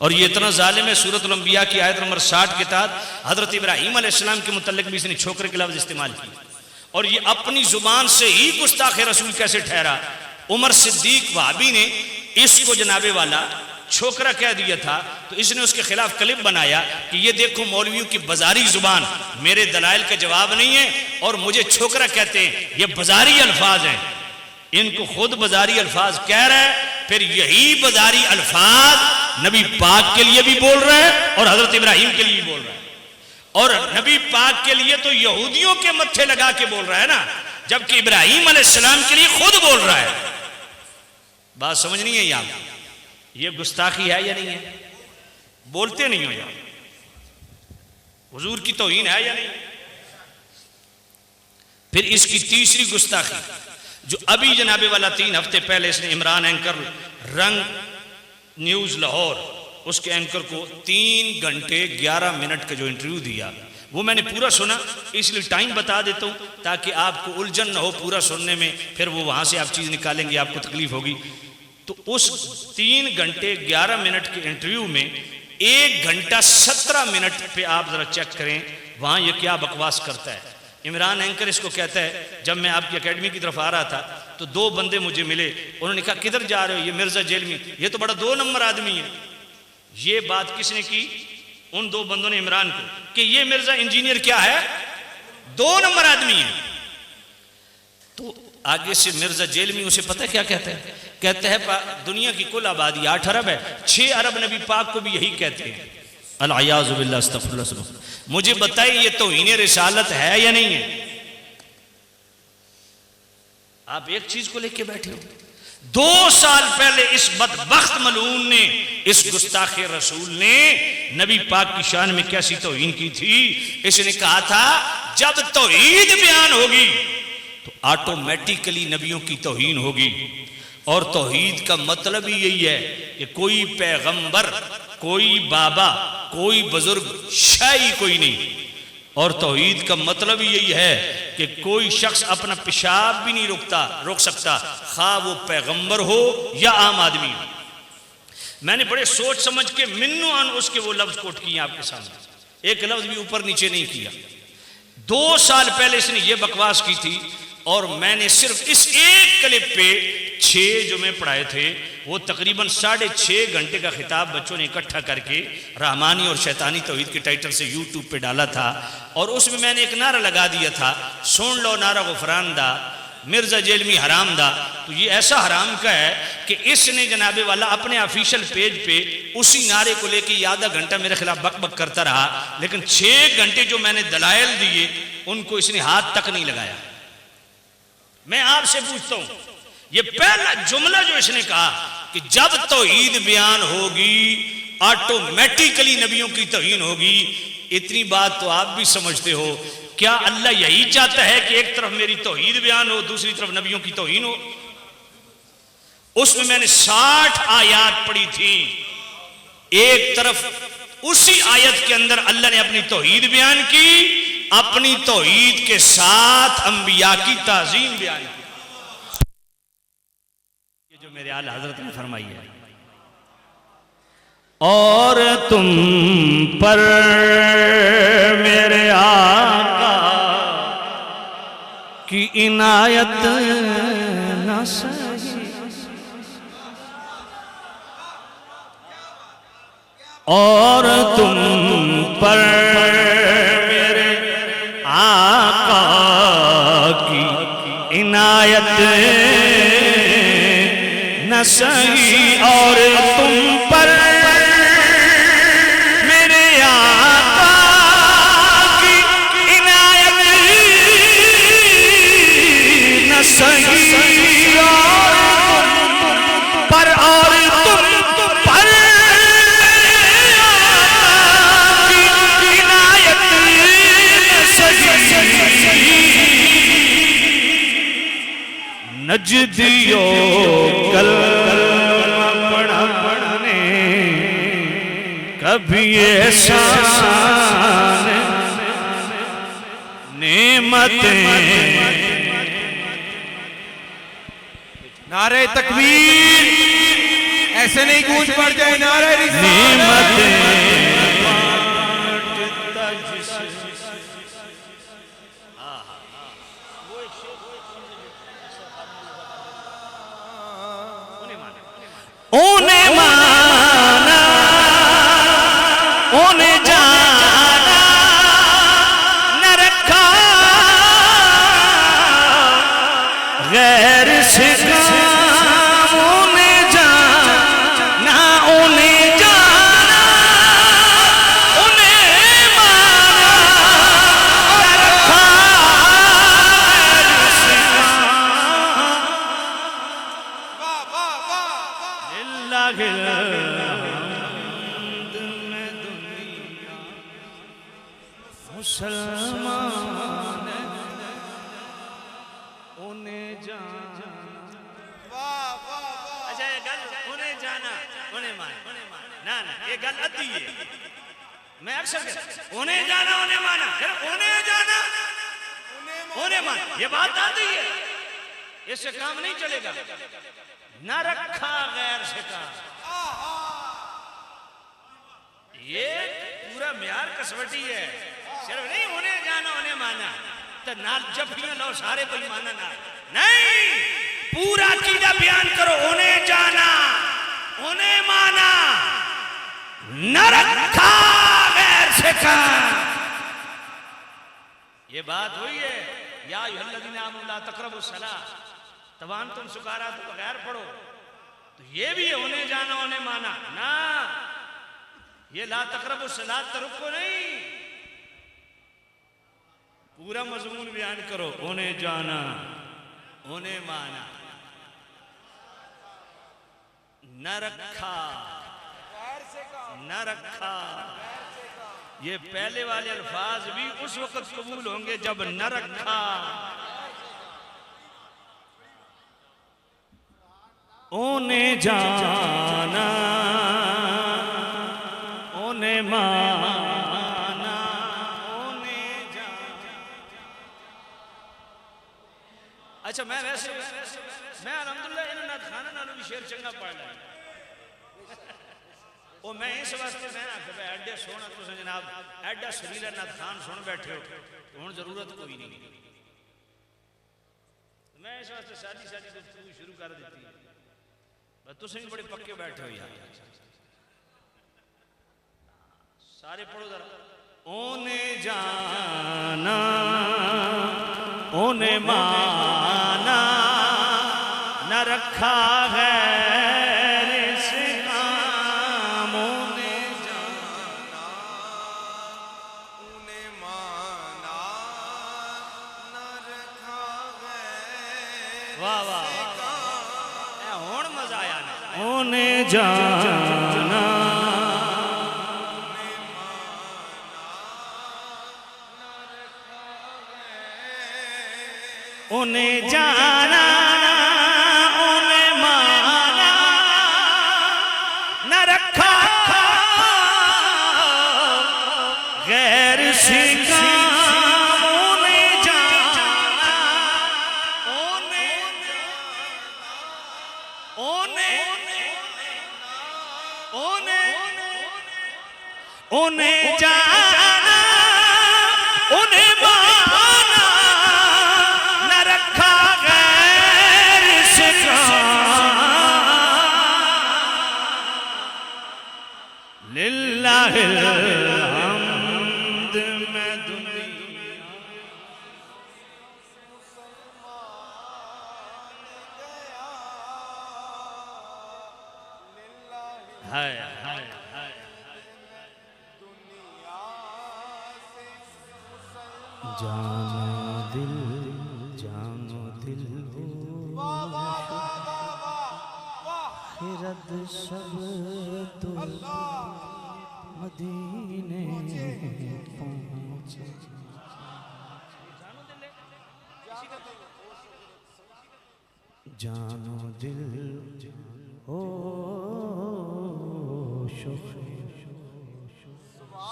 और ये इतना जालिम है, सूरतुल अंबिया की आयत नंबर 60 के तहत हजरत इब्राहीम अलैहिस्सलाम के मुतल्लिक भी इसने छोकरे के लफ्ज़ इस्तेमाल की, और ये अपनी जुबान से ही गुस्ताखे रसूल कैसे ठहरा। उमर सिद्दीक वहाबी ने इसको जनाबे वाला छोकरा कह दिया था, तो इसने उसके खिलाफ क्लिप बनाया कि ये देखो मौलवियों की बाजारी जुबान मेरे दलाइल का जवाब नहीं है और मुझे छोकरा कहते हैं, ये बाजारी अल्फाज हैं, इनको खुद बाजारी अल्फाज कह रहा है, फिर यही बाजारी अल्फाज नबी पाक के लिए भी बोल रहा है और हजरत इब्राहिम के लिए भी बोल रहा है, और नबी पाक के लिए तो यहूदियों के मत्थे लगा के बोल रहा है ना, जबकि इब्राहिम अलैहिस्सलाम के लिए खुद बोल रहा है। बात समझ नहीं है यार, ये गुस्ताखी है या नहीं है? बोलते नहीं हो यार, हुजूर की तौहीन है या नहीं? फिर इसकी तीसरी गुस्ताखी जो अभी जनाबे वाला 3 हफ्ते पहले इसने इमरान एंकर रंग न्यूज लाहौर उसके एंकर को 3 घंटे 11 मिनट का जो इंटरव्यू दिया वो मैंने पूरा सुना, इसलिए टाइम बता देता हूं ताकि आपको उलझन ना हो पूरा सुनने में, फिर वो वहां से आप चीज निकालेंगे आपको तकलीफ होगी। तो उस 3 घंटे 11 मिनट के इंटरव्यू में 1 घंटा 17 मिनट पे आप जरा चेक करें वहां ये क्या बकवास करता है। इमरान एंकर इसको कहता है, जब मैं आपकी एकेडमी की तरफ आ रहा था तो 2 बंदे मुझे मिले, उन्होंने कहा किधर जा रहे हो? ये मिर्जा जेलमी, ये तो बड़ा 2 नंबर आदमी है। ये बात किसने की? उन 2 बंदों ने इमरान को, कि ये मिर्जा इंजीनियर क्या है, 2 नंबर आदमी है। तो आगे से मिर्जा जेलमी उसे पता है क्या कहता है? कहते हैं दुनिया की कुल आबादी 8 अरब है, 6 अरब नबी पाक को भी यही कहते हैं, अल-अयाज़ु बिल्लाह अस्तग़फिरुल्लाह। मुझे बताइए ये तौहीन रिसालत है या नहीं है? आप एक चीज को लेके बैठे हो। 2 साल पहले इस बदबख्त मलून ने, इस गुस्ताखे रसूल ने नबी पाक की शान में कैसी तौहीन की थी। इसने कहा था जब तौहीद बयान होगी तो ऑटोमेटिकली नबियों की तौहीन होगी, और तौहीद का मतलब ही यही है कि कोई पैगंबर, कोई बाबा, कोई बुजुर्ग शाही कोई नहीं, और तौहीद का मतलब ही यही है कि कोई शख्स अपना पेशाब भी नहीं रोक सकता, खा वो पैगंबर हो या आम आदमी हो। मैंने बड़े सोच समझ के मिन्नो अन उसके वो लफ्ज कोट किए आपके सामने, एक लफ्ज भी ऊपर नीचे नहीं किया। 2 साल पहले इसने ये बकवास की थी और मैंने सिर्फ इस एक क्लिप पे 6 जुमे पढ़ाए थे, वो तकरीबन 6.5 घंटे का खिताब बच्चों ने इकट्ठा करके रहमानी और शैतानी तौहीद के टाइटल से यूट्यूब पे डाला था। और उसमें मैंने एक नारा लगा दिया था, सुन लो नारा गुफरान दा, मिर्जा जेलमी हराम दा। तो ये ऐसा हराम का है कि इसने जनाबे वाला अपने ऑफिशियल पेज पे उसी नारे को लेके आधा घंटा मेरे खिलाफ बक बक करता रहा, लेकिन 6 घंटे जो मैंने दलाइल दिए उनको इसने हाथ तक नहीं लगाया। मैं आपसे पूछता हूं, ये पहला जुमला जो इसने कहा कि जब तौहीद बयान होगी ऑटोमेटिकली नबियों की तौहीन होगी, इतनी बात तो आप भी समझते हो। क्या अल्लाह यही चाहता है कि एक तरफ मेरी तौहीद बयान हो, दूसरी तरफ नबियों की तौहीन हो? उसमें मैंने 60 आयत पढ़ी थी। एक तरफ उसी आयत के अंदर अल्लाह ने अपनी तौहीद बयान की, अपनी तौहीद के साथ अंबिया की ताज़ीम बयान की। ये जो मेरे आला हजरत ने फरमाई है, और तुम पर मेरे आका की इनायत न सही, और तुम पर मेरे आका की इनायत न सही, और तुम पर मेरे आका की इनायत न सही, और तुम पर, और तुम पर नजदियो कलमा पढ़ने कभी एहसान नेमतें। नारे तकबीर, ऐसे नहीं गूंज पड़ जाए नारे नेमतें। उन्हें माना, उन्हें जाना, न रखा गैर से काम। उन्हें जाना, उन्हें जाना, उन्हें माना, न रखा गैर से काम। मुसलमान उन्हें जाना, अच्छा ये गल उन्हें जाना उन्हें माना ना ना, ये गल अद्दी है। मैं अक्सर उन्हें जाना उन्हें माना, फिर उन्हें जाना उन्हें माना, ये बात आती है, इससे काम नहीं चलेगा। न रखा गैर से काम, ये पूरा म्यार कसवटी है। सिर्फ नहीं उन्हें जाना उन्हें माना तो नाल जफियां लो सारे कोई माना ना, नहीं पूरा कीदा बयान करो। उन्हें जाना उन्हें माना, न रखा गैर से काम। ये बात हुई है, या अय्युहल्लज़ीना आमनू ला तक़रबुस सलाह तवान तुम सुकारा तो बगैर पढ़ो, तो ये भी है उन्हें जाना उन्हें माना ना। ये ला तक़रबुस सलाह तरुको नहीं, पूरा मजमून बयान करो। उन्हें जाना उन्हें माना, न रखा न रखा। ये पहले वाले अल्फाज भी उस वक्त कबूल होंगे जब न रखा। उन्हें जाना उन्हें माना, उन्हें जाना। अच्छा मैं वैसे मैं अलहमदुलिल्लाह इन नात खाना नालों भी शेर चंगा पढ़ लिया। ओ मैं इस वास्ते मैं आखिर एडे सोना तुम जनाब एडा सुरीला नात खान सुन बैठे हो, तो हुण जरूरत कोई नहीं। मैं इस वास्ते सादी सादी गुफ्तगू शुरू कर देती है, बस तुम भी बड़े पक्के बैठे हो यार। सारे पढ़ो जरा। ओने जाना ओने माना न रखा गैर से काम। ओने जाना उन्हें माना न रखा गैर वाह वाह से काम। हुण मजा आया ना। ओने जाना उन्हें जाना उन्हें माना न रखा गैर से काम। उन्हें जाना उन्हें जाना उन्हें माना न रखा गैर से काम। लिल्लाहिल हम्द में दुनिया है जानो दिल खिरद सब तो मदीने पहुंचे। जानो दिल ओ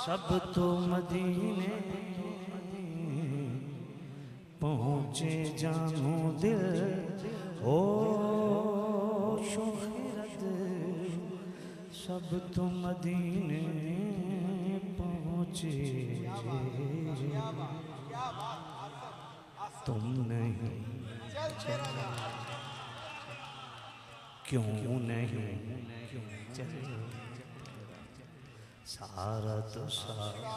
सब तो मदीने पहुँचे। जानो दिल ओ शोहरत सब तो मदीने पहुँचे। तुम नहीं क्यों नहीं चले सारा तो सारा।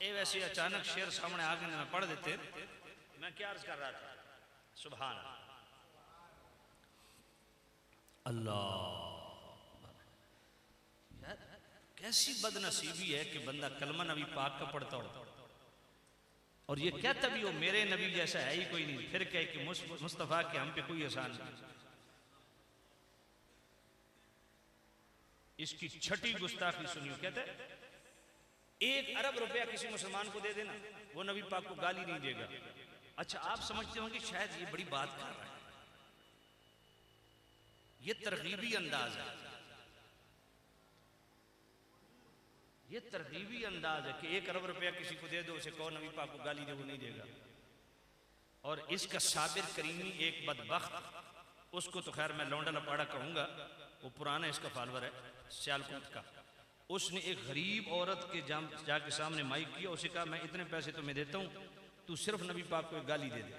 ये वैसे अचानक शेर सामने आ गए, मैं पढ़ देते। मैं क्या अर्ज कर रहा था? सुभान अल्लाह। यार कैसी बदनसीबी है कि बंदा कलमा नबी पाक का पढ़ता हो और ये कहता भी हो मेरे नबी जैसा है ही कोई नहीं, फिर कहे कि मुस्तफ़ा के हम पे कोई एहसान नहीं। इसकी छठी गुस्ताखी सुनियो। कहते 1 अरब रुपया किसी मुसलमान को दे देना, वो नबी पाक को गाली नहीं देगा। अच्छा आप समझते होंगे शायद ये बड़ी बात कर रहा है, ये तरगीबी अंदाज है, ये तरगीबी अंदाज है कि 1 अरब रुपया किसी को दे दो, उसे कहो नबी पाक को गाली दे, वो नहीं देगा। और इसका साबिर करीमी एक बदबख्त, उसको तो खैर मैं लौंडा लपाड़ा कहूंगा, वो पुराना इसका फॉलोअर है सियालकोट का। उसने एक गरीब औरत के जाके सामने माइक किया, उसे कहा मैं इतने पैसे तुम्हें देता हूं, तू सिर्फ नबी पाक को एक गाली दे दे।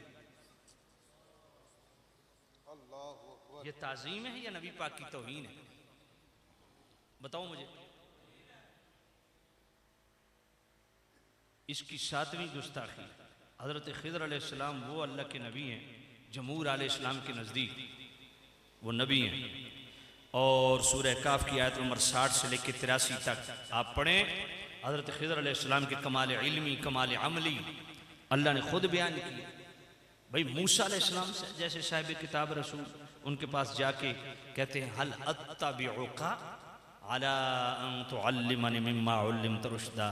ये ताजीम है या नबी पाक की तौहीन है? बताओ मुझे। इसकी 7वीं गुस्ताखी। हजरत खिदर अलैहिस्सलाम वो अल्लाह के नबी हैं, जमूर अलैहिस्सलाम के नज़दीक वो नबी हैं। और सूरह काफ की आयत नंबर 60 से लेकर 83 तक आप पढ़ें। हज़रत खिदर अलैहिस्सलाम के कमाल इल्मी, कमाल अमली अल्लाह ने खुद बयान किया। भाई मूसा अलैहिस्सलाम से जैसे साहिब किताब रसूल उनके पास जाके कहते हैं हल अत्तबिउका अला अन तुअल्लिमनी मिम्मा उल्लिमत रुश्दा।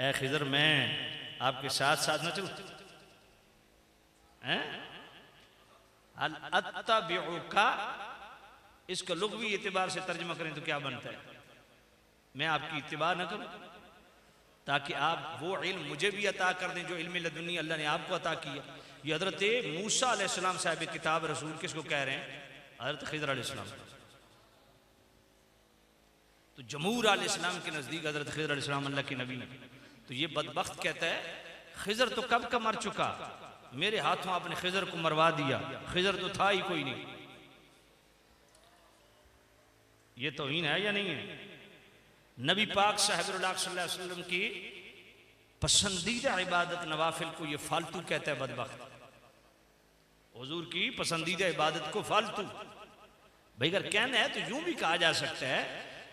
ऐ खिदर मैं आपके साथ साथ न चलूं? हल अत्तबिउका इसका लुग़वी एतबार से तर्जुमा करें तो क्या बनता है? मैं आपकी इत्तिबा न करूं ताकि आप वो इल्म मुझे भी अता कर दें जो इल्म लदुनी अल्लाह ने आपको अता किया। ये हजरत मूसा अलैहिस्सलाम साहिब किताब रसूल किसको कह रहे हैं? हजरत खिदर अलैहिस्सलाम। तो जमूर अलैहिस्सलाम के नज़दीक हजरत खिदर अलैहिस्सलाम अल्लाह के नबी। तो ये बदबख्त कहता है खिजर तो कब का मर चुका, मेरे हाथों आपने खिजर को मरवा दिया, खिजर तो था ही कोई नहीं। ये तौहीन है या नहीं है? नबी पाक साहब सल्लल्लाहु अलैहि वसल्लम की पसंदीदा इबादत नवाफिल को ये फालतू कहता है बदबख्त। हुजूर की पसंदीदा इबादत को फालतू। भाई अगर कहना है तो यूं भी कहा जा सकता है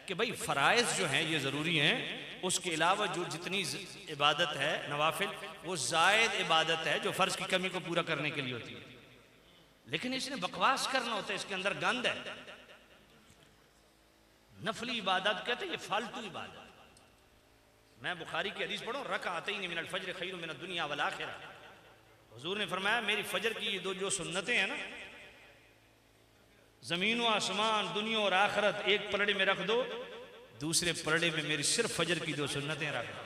कि भाई फराइज जो हैं ये ज़रूरी हैं, उसके अलावा जो जितनी इबादत है नवाफिल वो जायद इबादत है जो फ़र्ज की कमी को पूरा करने के लिए होती है। लेकिन इसने बकवास करना होता है, इसके अंदर गंद है। नफली इबादत कहते हैं ये फालतू इबादत। मैं बुखारी की हदीस पढ़ूं, रकाअतैन मिनल फज्र खैरुम मिनद दुनिया वल आखिरह। हुजूर ने फरमाया मेरी फजर की ये दो जो सुन्नतें हैं ना, जमीन व आसमान दुनिया और आखिरत एक पलड़े में रख दो, दूसरे पलड़े में मेरी सिर्फ फजर की दो सुन्नतें रख दो।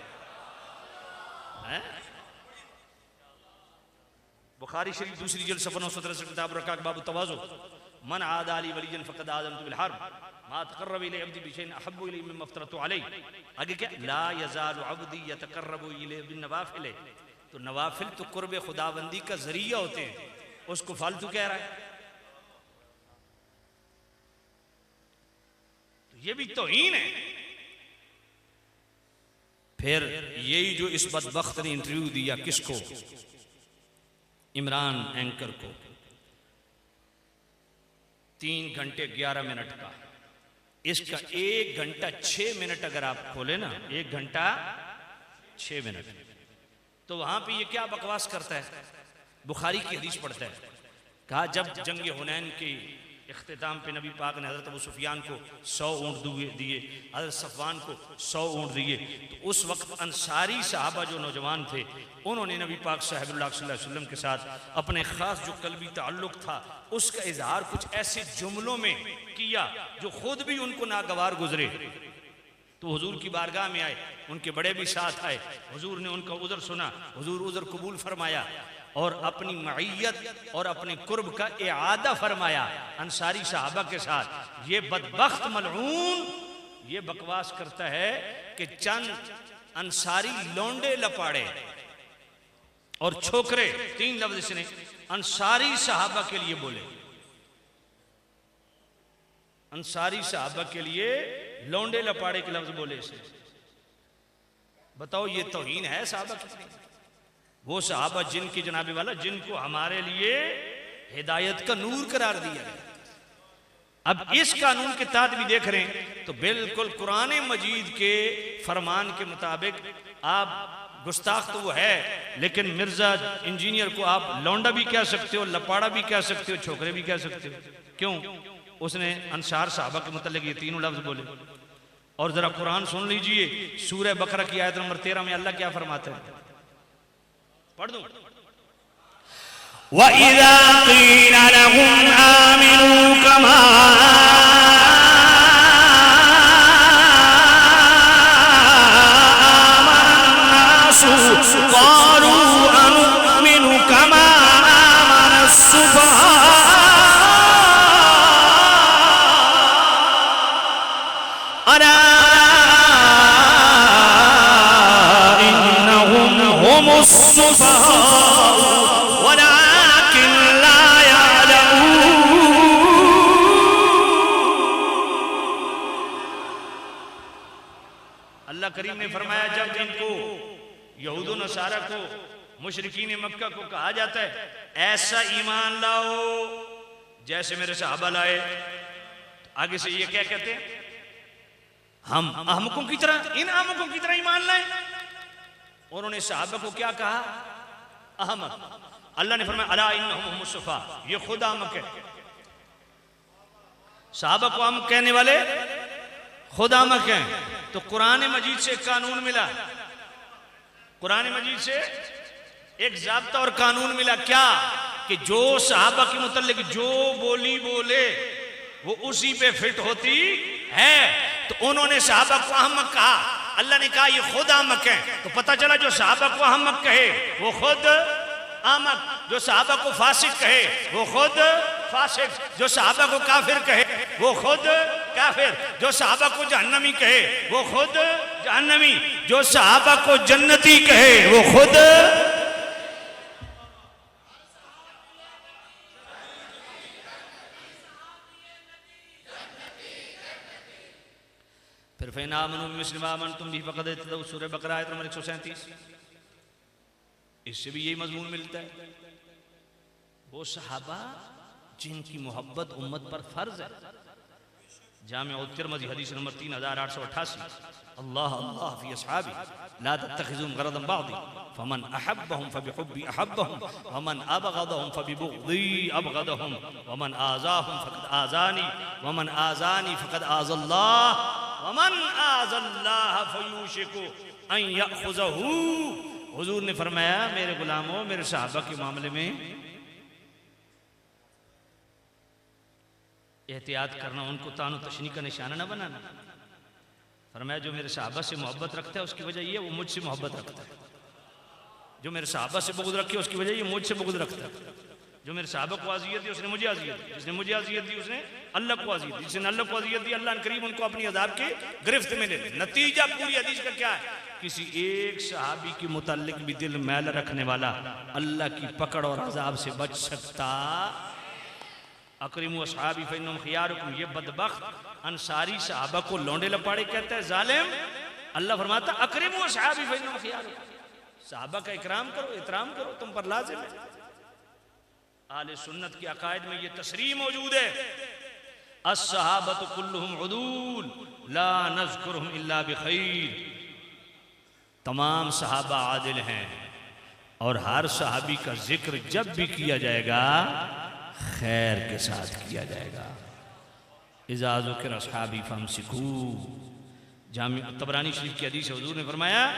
बुखारी शरीफ दूसरी जल्द सफर 917 से किताब रका बाबू तवाज़ु मन आदा अली वलियन फक़द आज़मतु बिल हर्ब मा तक़र्रब इलैहि अब्दी बिशैइन अहब्बु इलैहि मिम्मा अफ़्तरतु अलैहि। आगे क्या, ला यज़ालु अब्दी यतक़र्रबु इलैहि बिन नवाफ़िल। तो नवाफिल तो कुर्ब खुदाबंदी का जरिया होते हैं, उसको फालतू कह रहा है। तो ये भी तौहीन है। फिर यही जो इस बदबख्त ने इंटरव्यू दिया किसको, इमरान एंकर को, 3 घंटे 11 मिनट का, इसका 1 घंटा 6 मिनट अगर आप खोले ना, 1 घंटा 6 मिनट, तो वहां पे ये क्या बकवास करता है, बुखारी की हदीस पढ़ता है। कहा जब जंग हुनैन के इख्तिताम पे नबी पाक ने हज़रत अबू सुफियान को 100 ऊँट दिए, हज़रत सफ़वान को 100 ऊँट दिए। तो उस वक्त अंसारी साहबा जो नौजवान थे उन्होंने नबी पाक सल्लल्लाहु अलैहि वसल्लम के साथ अपने ख़ास जो कल्बी ताल्लुक़ था उसका इजहार कुछ ऐसे जुमलों में किया जो खुद भी उनको नागवार गुजरे। तो हुजूर की बारगाह में आए, उनके बड़े भी साथ आए, हुजूर ने उनका उज़र सुना, हुजूर उज़र कबूल फरमाया और अपनी मईयत और अपने कुर्ब का इआदा फरमाया अंसारी साहबा के साथ। ये बदबख्त मलऊन ये बकवास करता है कि चंद अंसारी लौंडे लपाड़े और छोकरे, 3 लफ्ज इसने अंसारी साहबा के लिए बोले, अंसारी साहबा के लिए लौंडे लपाड़े के लफ्ज बोले इसे। बताओ ये तौहीन है साहबा की? वो साहबा जिनकी जनाबे वाला जिनको हमारे लिए हिदायत का नूर करार दिया है। अब इस कानून के तहत भी देख रहे हैं तो बिल्कुल कुरान मजीद के फरमान के मुताबिक आप गुस्ताख तो वो है, लेकिन मिर्जा इंजीनियर को आप लौंडा भी कह सकते हो, लपाड़ा भी कह सकते हो, छोकरे भी कह सकते हो। क्यों? उसने अंसार साहबा के मुतल्लिक ये 3 लफ्ज बोले। और जरा कुरान सुन लीजिए, सूरह बकरा की आयत नंबर 13 में अल्लाह क्या फरमाते हैं, पढ़ दूं। वइज़ा क़ील लहुम आमिनू कमा आमनन्नासु क़ालू अनुमिनु कमा आमनस्सुफ़हा अला इन्नहुम हुमुस्सुफ़हा वलाकिन ला यअलमून। अल्लाह करीम ने फरमाया जब इनको यहूद नसारा को मुशरिकीन मक्का को कहा जाता है ऐसा ईमान लाओ जैसे मेरे सहाबा लाए, आगे से ये क्या कहते हैं, हम अहमकों की तरह, इन अहमकों की तरह ईमान लाए। उन्होंने सहाबा को क्या कहा, अहमक। अल्लाह ने फरमाया अला इन्नहुम हुमुस्सुफ़ा, ये खुद अहमक है। सहाबा को अहमक कहने वाले खुद अहमक हैं। तो कुरान मजीद से कानून मिला, कुरान मजीद से एक ज़ाब्ता और कानून मिला, क्या कि जो सहाबा के मुतल्लिक जो बोली बोले वो उसी पे फिट होती है। तो उन्होंने सहाबा को अहमक कहा, अल्लाह ने कहा ये खुद अहमक है। तो पता चला जो सहाबा को अहमक कहे वो खुद अहमक, जो सहाबा को फासिक कहे वो खुद फासिक, जो सहाबा को काफिर कहे वो खुद काफिर, जो सहाबा को जहन्नमी कहे वो खुद जहन्नमी, जो सहाबा को जन्नती कहे वो खुद फिर फ़ैनामनुमिस्लिमान तुम भी फ़क़द इहतदौ, सूरह बकरा आयत नंबर 137। इससे भी यही मजमून मिलता है। वो सहाबा जिनकी मोहब्बत उम्मत पर फर्ज है। जामे तिरमिज़ी हदीस नंबर 3888, अल्लाह अल्लाह फी अस्हाबी ला तत्तखिज़ूहुम गरदन बअदी फमन अहब्बहुम फबिहुब्बी अहब्बहुम वमन अबगदहुम फबिबुग़दी अबगदहुम वमन आज़ाहुम फ़क़द आज़ानी वमन आज़ानी फ़क़द आज़ल्लाह वमन आज़ल्लाह फयूशिकु अन यअख़ुज़हू। हुज़ूर ने फरमाया, मेरे गुलामों, मेरे सहाबा के मामले में एहतियात करना, उनको तानो तशनी का निशाना न बनाना। फरमाया जो मेरे सहाबा से मोहब्बत रखता है उसकी वजह ये वो मुझसे मोहब्बत रखता है। जो मेरे सहाबा से बुग़्ज़ रखी उसकी वजह ये मुझसे बुग़्ज़ रखता है। जो मेरे सहाबा को अज़ियत दी उसने मुझे अज़ियत दी, जिसने मुझे अज़ियत दी उसने अल्लाह को अज़ियत दी, जिसने अल्लाह को अज़ियत दी अल्लाह करीम उनको अपनी अज़ाब के गिरफ्त में ले ले। नतीजा पूरी हदीस का क्या है? किसी एक सहाबी के मुताल्लिक भी दिल मैल रखने वाला अल्लाह की पकड़ और अज़ाब से बच सकता। अकरीमु अस्हाबी फ़इन्नहुम खियारुकुम, ये बदबख्त अंसारी सहाबा को लौंडे लपाड़े कहता है, जालिम। अल्लाह फरमाता अकरीमु अस्हाबी फ़इन्नहुम खियारुकुम, सहाबा का इकराम करो, एहतराम करो, तुम पर लाजिम है। आले सुन्नत के अकायद में ये तशरीह मौजूद है, अस्सहाबतु कुल्लुहुम उदूल ला नज़्कुरुहुम इल्ला बिखैर। तमाम सहाबा आदिल हैं और हर सहाबी का जिक्र जब भी किया जाएगा खैर के साथ किया जाएगा। इज़ा ज़ुकिर अस्हाबी फमसिकू, जामी तबरानी शरीफ की हदीस है, हुज़ूर ने फरमाया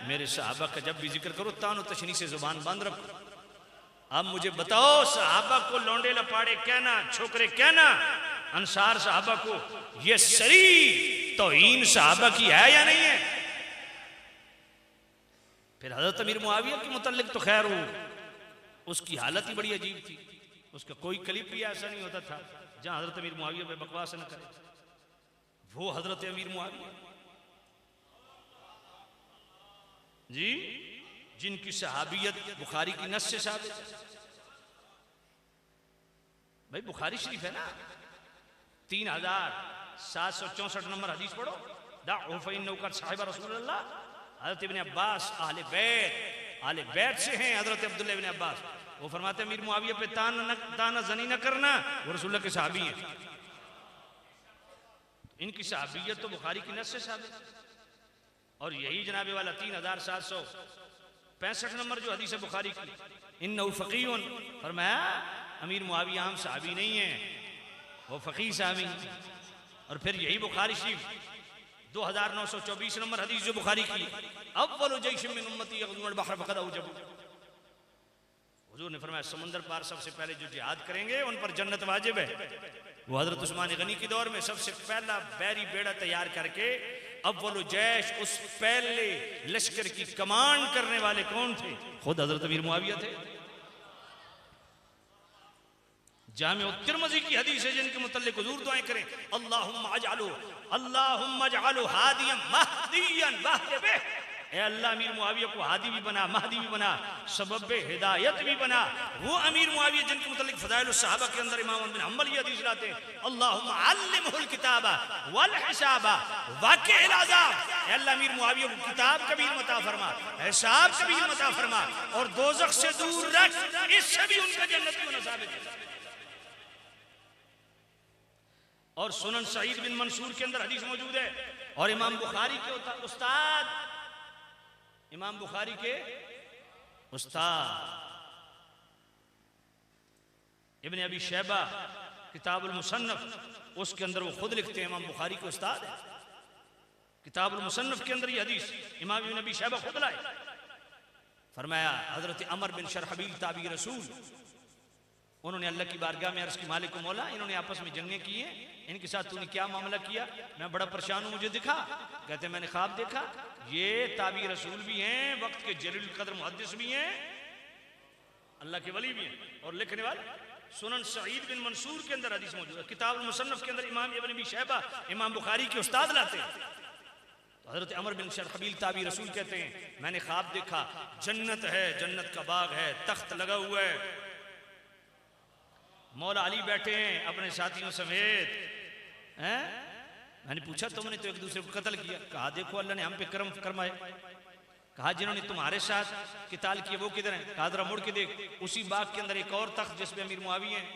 मेरे सहाबा का जब भी जिक्र करो तानो तशनी से ज़ुबान बंद रखो। अब मुझे बताओ, सहाबा को लौंडे लपाड़े कहना, छोकरे कहना अंसार सहाबा को, ये सरी तौहीन सहाबा की है या नहीं है? फिर हज़रत अमीर मुआविया के मुतल्लिक तो खैर हो, उसकी हालत ही बड़ी अजीब थी। उसका कोई क्लिप भी ऐसा नहीं होता था जहां हज़रत अमीर मुआविया पे बकवास न करे। वो हज़रत अमीर मुआविया जी, जिनकी सहाबियत बुखारी की नस से साबित है। भाई बुखारी शरीफ है ना, 3764 नंबर हदीस पढ़ो, दाउ फ़इन्नहु क़द साहिब रसूलुल्लाह। हज़रत इब्ने अब्बास अहले बैत से हैं, हज़रत अब्दुल्लाह इब्ने अब्बास। वो फरमाते अमीर मुआविया पे ताना ज़नी न करना, वो रसूलुल्लाह के सहाबी हैं। इनकी सहाबियत तो बुखारी की नस से साबित। और यही जनाबे वाला 3765 नंबर जो हदीस है बुखारी की, इन्नहु फ़क़ीहुन, फरमाया अमीर मुआविया हम सहाबी नहीं है, वो फ़क़ीह सहाबी। और फिर यही बुखारी शरीफ 2924 नंबर हदीस जो बुखारी की, अव्वलु जैशिन मिन उम्मती यग़ज़ूनल बहर फ़क़द औजबू। हुज़ूर ने फरमाया समंदर पार सबसे पहले जो जिहाद करेंगे उन पर जन्नत वाजिब है। वो हज़रत उस्मान गनी के दौर में सबसे पहला बैरी बेड़ा तैयार करके अव्वल जैश, उस पहले लश्कर की कमांड करने वाले कौन थे? खुद हज़रत अमीर मुआविया थे। जामे तिरमिज़ी की हदीस है जिनके मुतल्लिक़ हुज़ूर दुआएं करें, अल्लाहुम्मा अजअलु हादियन महदियन वहद बिह। ए अल्लाह अमीर मुआविया को हादी भी बना, महदी भी बना, सबब हिदायत भी बना। वो अमीर मुआविया जिनके मुतल्लिक़ फ़ज़ाइल सहाबा के अंदर इमाम बिन हम्बल ये हदीस लाते हैं, अल्लाहुम्मा अल्लिमहुल किताबा वल हिसाबा वाक़िअल अज़ाब। ए अल्लाह अमीर मुआविया को किताब का भी इल्म अता फरमा, हिसाब का भी इल्म अता फरमा और दोज़ख से दूर रख, इससे भी उनका जन्नती होना साबित है। और सुनन सईद बिन मंसूर के अंदर हदीस मौजूद है। और इमाम बुखारी के उस्ताद, इमाम बुखारी के उस्ताद इब्ने अबी शैबा किताबुल मुसन्नफ, उसके अंदर वो खुद लिखते हैं, इमाम बुखारी के उस्ताद है। किताबुल मुसन्नफ के अंदर ये हदीस इमाम इब्ने अबी शैबा खुद लाए। फरमाया हजरत अमर बिन शरहबील ताबी रसूल, उन्होंने अल्लाह की बारगाह में अर्ज़ की, मालिक को मौला, इन्होंने आपस में जंगें की हैं, इनके साथ तूने क्या मामला किया? मैं बड़ा परेशान हूँ, मुझे दिखा। कहते मैंने ख्वाब देखा, ये ताबी रसूल भी हैं, वक्त के जलील कदर मुहद्दिस भी हैं, अल्लाह के वली भी हैं और लिखने वाले। सुनन सईद बिन मंसूर के अंदर हदीस मौजूद है। किताब मुसन्नफ के अंदर इमाम इब्न अबी शैबा इमाम बुखारी के उस्ताद लाते हैं। तो हज़रत अमर बिन शरहबील ताबी रसूल कहते हैं, मैंने ख्वाब देखा, जन्नत है, जन्नत का बाग है, तख्त लगा हुआ है, मौला अली बैठे हैं अपने साथियों समेत, हैं मैंने पूछा तुमने तो एक दूसरे को कत्ल किया। कहा देखो अल्लाह ने हम पे करम फरमाए। कहा जिन्होंने तुम्हारे साथ किताल किए वो किधर हैं? कहा जरा मुड़ के देख, उसी बाग के अंदर एक और तख्त जिसमें अमीर मुआविया हैं,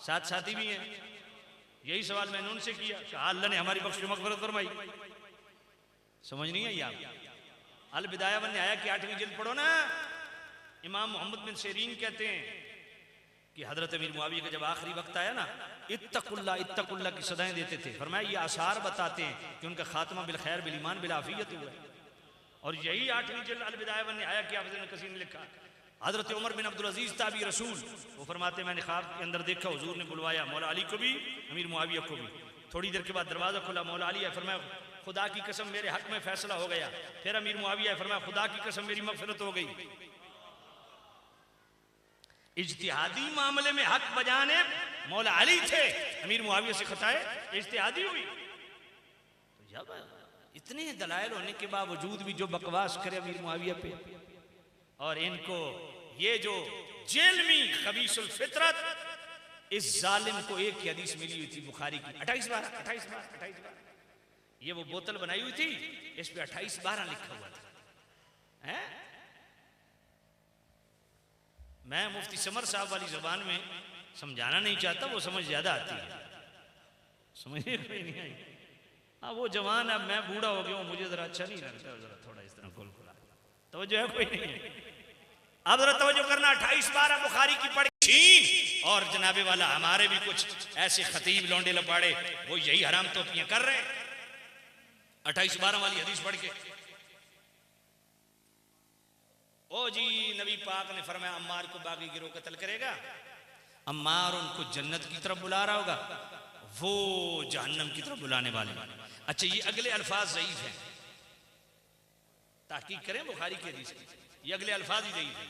साथ साथी भी हैं। यही सवाल मैंने उनसे किया। कहा अल्लाह ने हमारी बख्श मगफरत फरमाई। समझ नहीं आई आप? अल बिदाया वन निहाया की 8वीं जिल्द पढ़ो ना। इमाम मोहम्मद बिन सीरीन कहते हैं कि हजरत अमीर मुआविया का जब आखिरी वक्त आया ना, इत्तकुल्ला की सदाएं देते थे। फरमाया ये आसार बताते हैं कि उनका खात्मा बिल खैर बिल ईमान बिल आफियत हुआ। और यही 8वीं जिल्द अल बिदाया वन निहाया की हाफिज इब्न कसीर ने लिखा। हजरत उमर बिन अब्दुल अजीज ताबी रसूल वो फरमाते मैंने ख्वाब के अंदर देखा हुजूर ने बुलवाया मौला अली को भी अमीर मुआविया को भी। थोड़ी देर के बाद दरवाजा खुला, मौला अली है, फरमाया खुदा की कसम मेरे हक में फैसला हो गया। फिर अमीर मुआविया है, फरमाया खुदा की कसम मेरी मगफिरत हो गई। इज्तिहादी मामले में हक बजाने मौला अली थे, अमीर मुआविया से खताए इज्तिहादी हुई। तो जब इतने दलाइल होने के बावजूद भी जो बकवास करे अमीर मुआविया पे, और इनको ये जो जेलमी खबीसुल फितरत, इस जालिम को एक ही हदीस मिली हुई थी बुखारी की 28 बार। ये वो बोतल बनाई हुई थी, इस पे 28 बार लिखा हुआ था। हैं? मैं मुफ्ती समर साहब वाली जुबान में समझाना नहीं चाहता, वो समझ ज्यादा आती है, समझिए कोई नहीं आई। हाँ वो जवान, अब मैं बूढ़ा हो गया हूँ, मुझे जरा अच्छा नहीं लगता, जरा थोड़ा इस तरह गोल खुला तो जो है कोई नहीं है। अब जरा तवज्जो करना, 28 बार बुखारी की पढ़ी। और जनाबे वाला हमारे भी कुछ ऐसे खतीब लौंडे लपाड़े वो यही हराम टोपियां कर रहे हैं 28 बार वाली हदीस पढ़ के। ओ जी नबी पाक ने फरमाया अम्मार को बागी गिरोह कत्ल करेगा, अम्मार उनको जन्नत की तरफ बुला रहा होगा, वो जहन्नम की तरफ बुलाने वाले। अच्छा ये अगले अल्फाज ज़ईफ हैं, ताकीद करें बुखारी की हदीस की, ये अगले अल्फाज ही ज़ईफ हैं,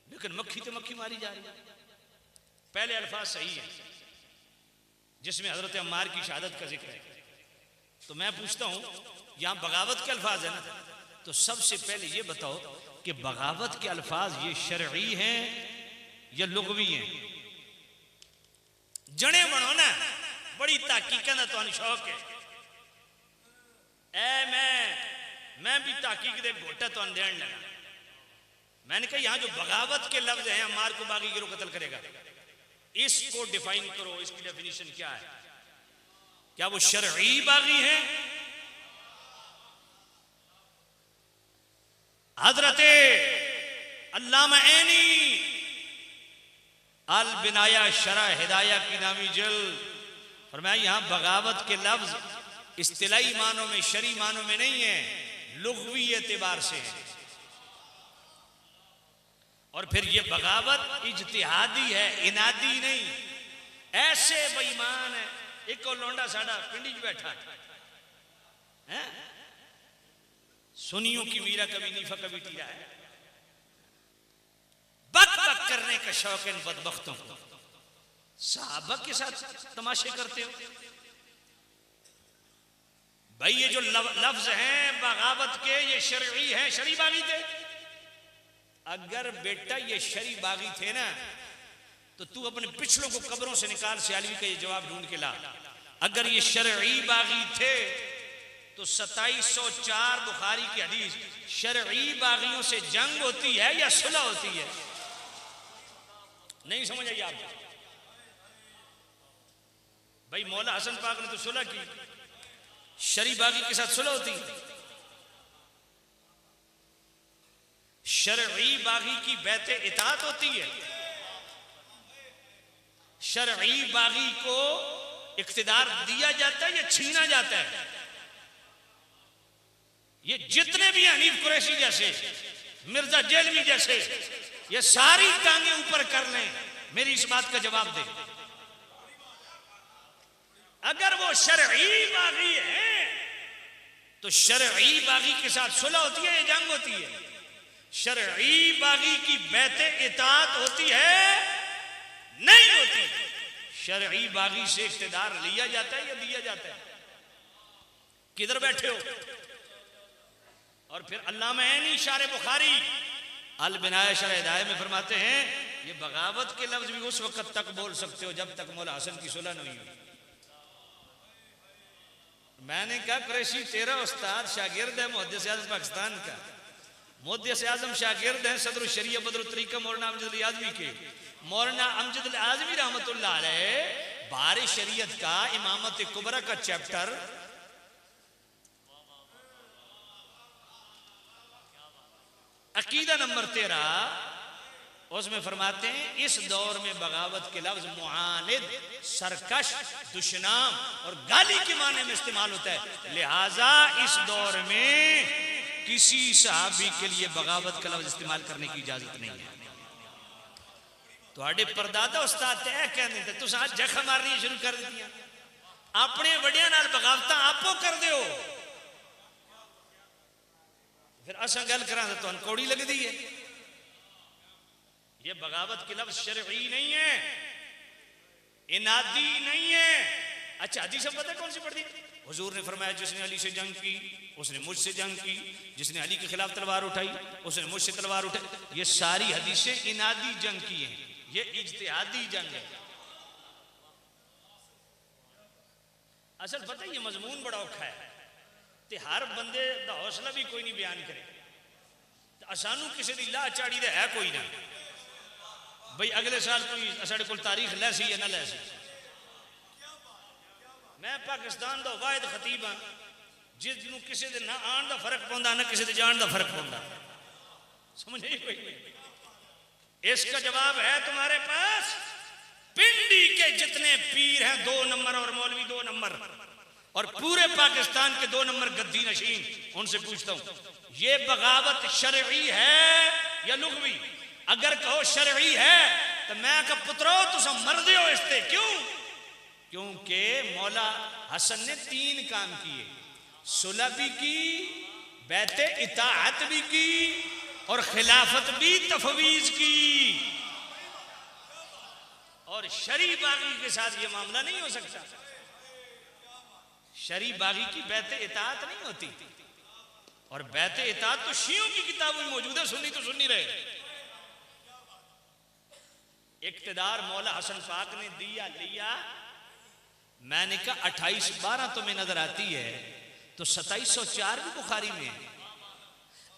लेकिन मक्खी तो मक्खी मारी जा रही है। पहले अल्फाज सही है जिसमें हजरत अम्मार की शहादत का जिक्र है। तो मैं पूछता हूं यहां बगावत के अल्फाज है ना, तो सबसे पहले ये बताओ कि बगावत के अल्फाज ये शरई हैं या लुग़वी हैं? जने बनो ना, बड़ी ताकीक का तो शौक है। मैं भी ताकीक दे घोटा तो देन लगा। मैंने कहा यहां जो बगावत के लफ्ज हैं, अम्मार को बागी गिरोह कत्ल करेगा, इसको डिफाइन करो, इसकी डेफिनेशन क्या है? क्या वो शरई बागी हैं? हजरते अल्लामा ऐनी अल बिनाया शरा हिदाया की नामी जिल्द फरमाया यहां बगावत के लफ्ज इस्तिलाई मानों में, शरी मानों में नहीं है, लुग़वी एतबार से है। और फिर ये बगावत इज्तिहादी है, इनादी नहीं। ऐसे बेईमान है, एक और लौंडा साड़ा पिंडी बैठा है, सुनियों की मीरा कभी नीफा कभी टीरा है, बक बक करने का शौक इन बदबख्तों को। सहाबा के साथ तमाशे करते हो भाई। ये जो लफ्ज हैं बगावत के, ये शरई हैं, शरी बागी थे। अगर बेटा ये शरी बागी थे ना, तो तू अपने पिछलों को कब्रों से निकाल, सियालवी का ये जवाब ढूंढ के ला। अगर ये शरई बागी थे तो 2704 बुखारी की हदीस, शरई बागियों से जंग होती है या सुलह होती है? नहीं समझ आई आप भाई? मौला हसन पाक ने तो सुलह की, शरी बागी के साथ सुलह होती है? शरई बागी की बैते इताअत होती है? शरई बागी को इख्तिदार दिया जाता है या छीना जाता है? ये जितने भी हनीफ कुरैशी जैसे, मिर्जा जेलवी जैसे, ये सारी टांगे ऊपर कर लें, मेरी इस बात का जवाब दे। अगर वो शरई बागी है तो शरई बागी के साथ सुलह होती है या जंग होती है? शरई बागी की बैते इताअत होती है? नहीं होती। शरई बागी से इख्तिदार लिया जाता है या दिया जाता है? किधर बैठे हो? और फिर अल्लामा ऐनी शारे बुखारी अल बिनाया शरह हिदाया में फरमाते हैं ये बगावत के लफ्ज भी उस वक्त तक बोल सकते हो जब तक मौला हसन की सुलह नहीं हुई। मैंने कहा कुरैशी तेरा उस्ताद शागिर्द है मुहद्दिस आज़म पाकिस्तान का, मुहद्दिस आज़म शागिर्द है सदर शरिया बदर तरीका मौलाना अमजद अली आज़मी के। मौलाना अमजद अली आज़मी रहमतुल्लाह अलैह बारे शरीयत का इमामत कुबरा का चैप्टर अकीदा नंबर 13 उसमें फरमाते हैं इस दौर में बगावत के लफ्ज मुआनिद, सरकश, दुश्मन और गाली के माने में इस्तेमाल होता है। लिहाजा इस दौर में किसी सहाबी के लिए बगावत का लफ्ज इस्तेमाल करने की इजाजत नहीं है। ਤੁਹਾਡੇ परदादा उस्ताद तय कहते थे तुम आज जखा मारनी शुरू कर दी, अपने वड्डियां नाल बगावतां आपो कर दियो, फिर असा गल करा तो तुहानू कौड़ी लगती है। ये बगावत के लफ्ज शरई नहीं है, इनादी नहीं है। अच्छा हदीस पता कौन सी पढ़ती? हुजूर ने फरमाया जिसने अली से जंग की उसने मुझसे जंग की, जिसने अली के खिलाफ तलवार उठाई उसने मुझसे तलवार उठाई। ये सारी हदीसें इनादी जंग की हैं, ये इज्तिहादी जंग है। असल पता है ये मजमून बड़ा औखा है ते हर बंदे दा हौसला भी कोई नहीं बयान करे। असानू किसी की लाह चाड़ी दे है कोई ना भाई अगले साल कोई साढ़े को तारीख लै सी या ना लै सी। मैं पाकिस्तान का वाहिद खतीब हाँ जिसनू किसी दे ना आन का फर्क पौंदा ना किसी दे जान का फर्क पौंदा, समझ नहीं कोई नहीं। इसका जवाब है तुम्हारे पास। पिंडी के जितने पीर हैं 2 नंबर और मौलवी 2 नंबर और पूरे पाकिस्तान के 2 नंबर गद्दी नशीन, उनसे पूछता हूं ये बगावत शरई है या लुग़वी? अगर कहो शरई है तो मैं कह पुत्रो तुम मर दो इससे। क्यों? क्योंकि मौला हसन ने 3 काम किए, सुलह भी की, बैते इताअत भी की और खिलाफत भी तफवीज की। और शरी बागी के साथ ये मामला नहीं हो सकता। शरी बागी की बैते इताअत नहीं होती और बैते इताअत तो शियों की किताब में मौजूद है, सुन्नी तो सुन्नी रहे। इक्तदार मौला हसन पाक ने दिया लिया, मैंने कहा 28-12 तुम्हें नजर आती है तो 2704 भी बुखारी में है,